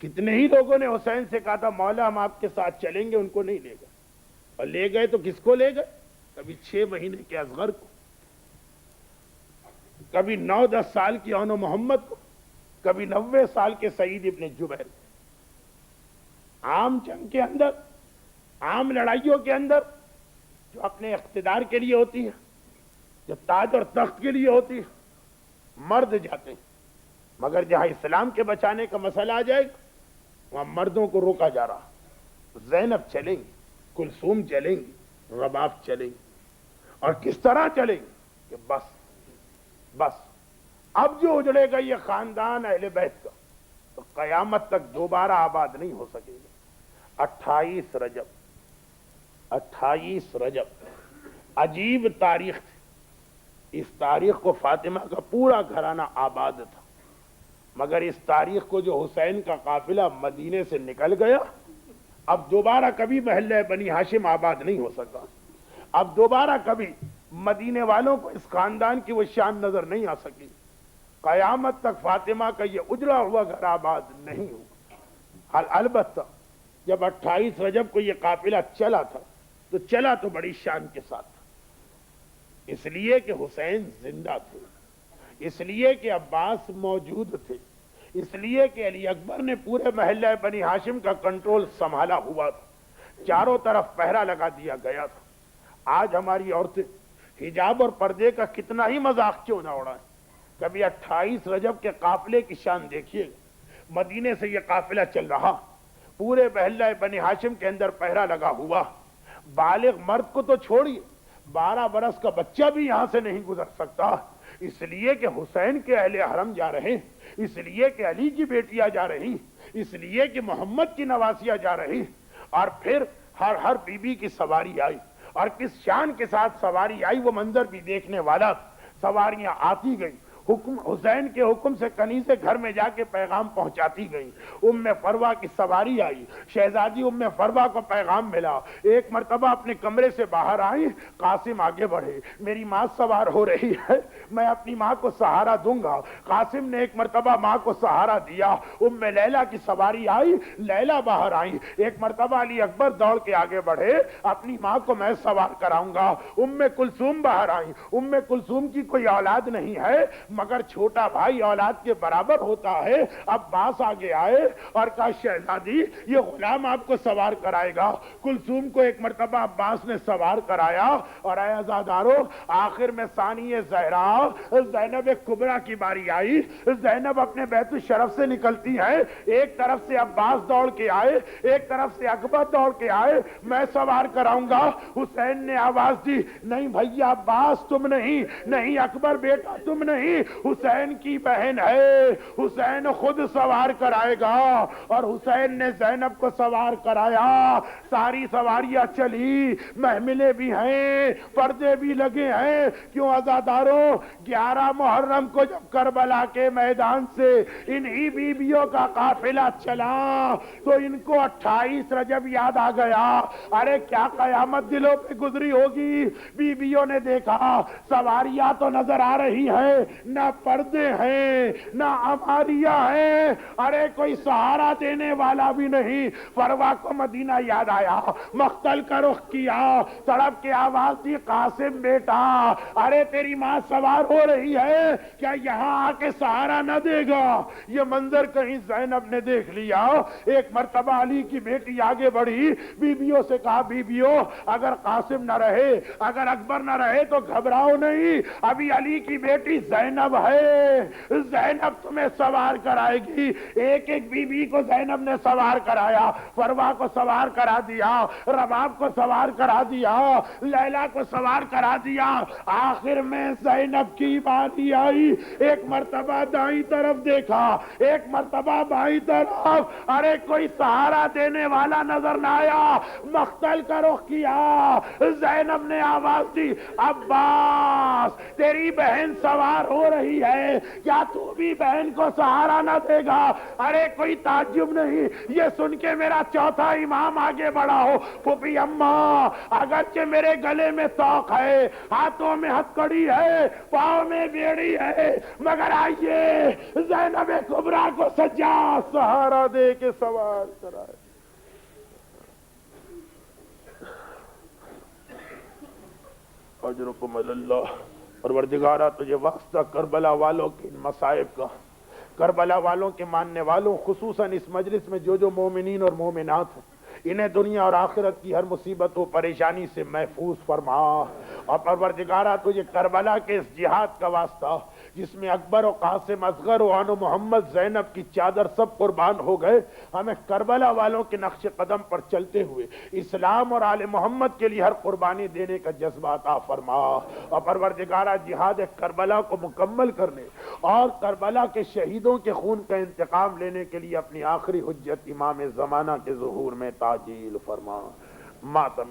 کتنے ہی لوگوں نے حسین سے کہا تھا مولا ہم آپ کے ساتھ چلیں گے، ان کو نہیں لے گئے، اور لے گئے تو کس کو لے گئے؟ کبھی 6 مہینے کے اصغر کو، کبھی 9-10 سال کی اون محمد کو، کبھی 90 سال کے سعید ابن جبیر کو. عام جنگ کے اندر، عام لڑائیوں کے اندر جو اپنے اقتدار کے لیے ہوتی ہے، جو تاج اور تخت کے لیے ہوتی ہے، مرد جاتے ہیں. مگر جہاں اسلام کے بچانے کا مسئلہ آ جائے گا وہاں مردوں کو روکا جا رہا. زینب چلیں گی، کلثوم چلیں گی، رباب چلیں گی، اور کس طرح چلیں گی کہ بس اب جو اجڑے گا یہ خاندان اہل بیت کا تو قیامت تک دوبارہ آباد نہیں ہو سکے گا. 28 رجب عجیب تاریخ تھی. اس تاریخ کو فاطمہ کا پورا گھرانہ آباد تھا. مگر اس تاریخ کو جو حسین کا قافلہ مدینے سے نکل گیا، اب دوبارہ کبھی محلہ بنی ہاشم آباد نہیں ہو سکا، اب دوبارہ کبھی مدینے والوں کو اس خاندان کی وہ شان نظر نہیں آ سکی، قیامت تک فاطمہ کا یہ اجڑا ہوا گھر آباد نہیں ہوا۔ البتہ جب 28 رجب کو یہ قافلہ چلا تھا تو چلا تو بڑی شان کے ساتھ تھا، اس لیے کہ حسین زندہ تھے، اس لیے کہ عباس موجود تھے، اس لیے کہ علی اکبر نے پورے محلہ بنی ہاشم کا کنٹرول سنبھالا ہوا تھا، چاروں طرف پہرا لگا دیا گیا تھا۔ آج ہماری عورتیں حجاب اور پردے کا کتنا ہی مذاق کیوں نہ اڑائیں، کبھی 28 رجب کے قافلے کی شان دیکھیے گا، مدینے سے یہ قافلہ چل رہا، پورے محلہ بنی ہاشم کے اندر پہرا لگا ہوا، بالغ مرد کو تو چھوڑیے 12 برس کا بچہ بھی یہاں سے نہیں گزر سکتا، اس لیے کہ حسین کے اہل حرم جا رہے ہیں، اس لیے کہ علی کی بیٹیاں جا رہی، اس لیے کہ محمد کی نواسیاں جا رہی، اور پھر ہر بی کی سواری آئی، اور کس شان کے ساتھ سواری آئی وہ منظر بھی دیکھنے والا، سواریاں آتی گئی، حسین کے حکم سے کنیزیں گھر میں جا کے پیغام پہنچاتی گئیں، ام فروہ کی سواری آئی، شہزادی ام فروہ کو پیغام ملا، ایک مرتبہ اپنے کمرے سے باہر آئی، قاسم آگے بڑھے، میری ماں سوار ہو رہی ہے، میں اپنی ماں کو سہارا دوں گا۔ قاسم نے ایک مرتبہ ماں کو سہارا دیا، ام لیلہ کی سواری آئی، لیلہ باہر آئی، ایک مرتبہ علی اکبر دوڑ کے آگے بڑھے، اپنی ماں کو میں سوار کراؤں گا، ام کلثوم باہر آئی، ام کلثوم کی کوئی اولاد نہیں ہے مگر چھوٹا بھائی اولاد کے برابر ہوتا ہے، عباس آگے آئے اور کہا شہزادی یہ غلام آپ کو سوار کرائے گا، کلثوم کو ایک مرتبہ عباس نے سوار کرایا، اور اے عزادارو آخر میں ثانی زہرا زینب کبریٰ کی باری آئی، زینب اپنے بیت الشرف سے نکلتی ہے، ایک طرف سے عباس دوڑ کے آئے، ایک طرف سے اکبر دوڑ کے آئے، میں سوار کراؤں گا، حسین نے آواز دی نہیں بھیا عباس تم نہیں، نہیں اکبر بیٹا تم نہیں، حسین کی بہن ہے، حسین خود سوار کرائے گا، اور حسین نے زینب کو سوار کرایا، ساری سواریاں چلی، محملیں بھی ہیں، پردے بھی لگے ہیں، کیوں عزادارو 11 محرم کو جب کربلا کے میدان سے انہی بیویوں کا قافلہ چلا تو ان کو 28 رجب یاد آ گیا، ارے کیا قیامت دلوں پہ گزری ہوگی، بیویوں نے دیکھا سواریاں تو نظر آ رہی ہے، نہ پردے ہیں نہ عماریاں ہیں، ارے کوئی سہارا دینے والا بھی نہیں، فروہ کو مدینہ یاد آیا، مقتل کا رخ کیا، تڑپ کے آواز دی قاسم بیٹا ارے تیری ماں سوار ہو رہی ہے، کیا یہاں آ کے سہارا نہ دے گا؟ یہ منظر کہیں زینب نے دیکھ لیا، ایک مرتبہ علی کی بیٹی آگے بڑھی، بیویوں سے کہا بیویوں اگر قاسم نہ رہے اگر اکبر نہ رہے تو گھبراؤ نہیں، ابھی علی کی بیٹی زینب ہے، زینب تمہیں سوار کرائے گی، ایک ایک بی بی کو زینب نے سوار کرایا، فروہ کو سوار کرا دیا، رباب کو سوار کرا دیا، لیلہ کو سوار کرا دیا، آخر میں زینب کی باری آئی، ایک مرتبہ دائیں طرف دیکھا، ایک مرتبہ بائیں طرف، ارے کوئی سہارا دینے والا نظر نہ آیا، مقتل کا رخ کیا، زینب نے آواز دی عباس تیری بہن سوار ہو رہی ہے، کیا تو بھی بہن کو سہارا نہ دے گا؟ ارے کوئی تعجب نہیں، یہ سن کے میرا چوتھا امام آگے بڑھا ہو، پھوپھی اماں اگرچہ میرے گلے میں توق ہے، ہاتھوں میں ہتھکڑی ہے، پاؤں میں بیڑی ہے، مگر آئیے زینب کبریٰ کو سجا سہارا دے کے سوار کرائے۔ اجرکم اللہ، پروردگارہ تجھے واسطہ کربلا والوں کے مصائب کا، کربلا والوں کے ماننے والوں، خصوصاً اس مجلس میں جو مومنین اور مومنات ہیں، انہیں دنیا اور آخرت کی ہر مصیبت و پریشانی سے محفوظ فرما، اور پروردگارہ تجھے کربلا کے اس جہاد کا واسطہ جس میں اکبر و قاسم اصغر و عنو محمد زینب کی چادر سب قربان ہو گئے، ہمیں کربلا والوں کے نقش قدم پر چلتے ہوئے اسلام اور آل محمد کے لیے ہر قربانی دینے کا جذبہ عطا فرما، اور پروردگارہ جہاد کربلا کو مکمل کرنے اور کربلا کے شہیدوں کے خون کا انتقام لینے کے لیے اپنی آخری حجت امام زمانہ کے ظہور میں تعجیل فرما۔ ماتم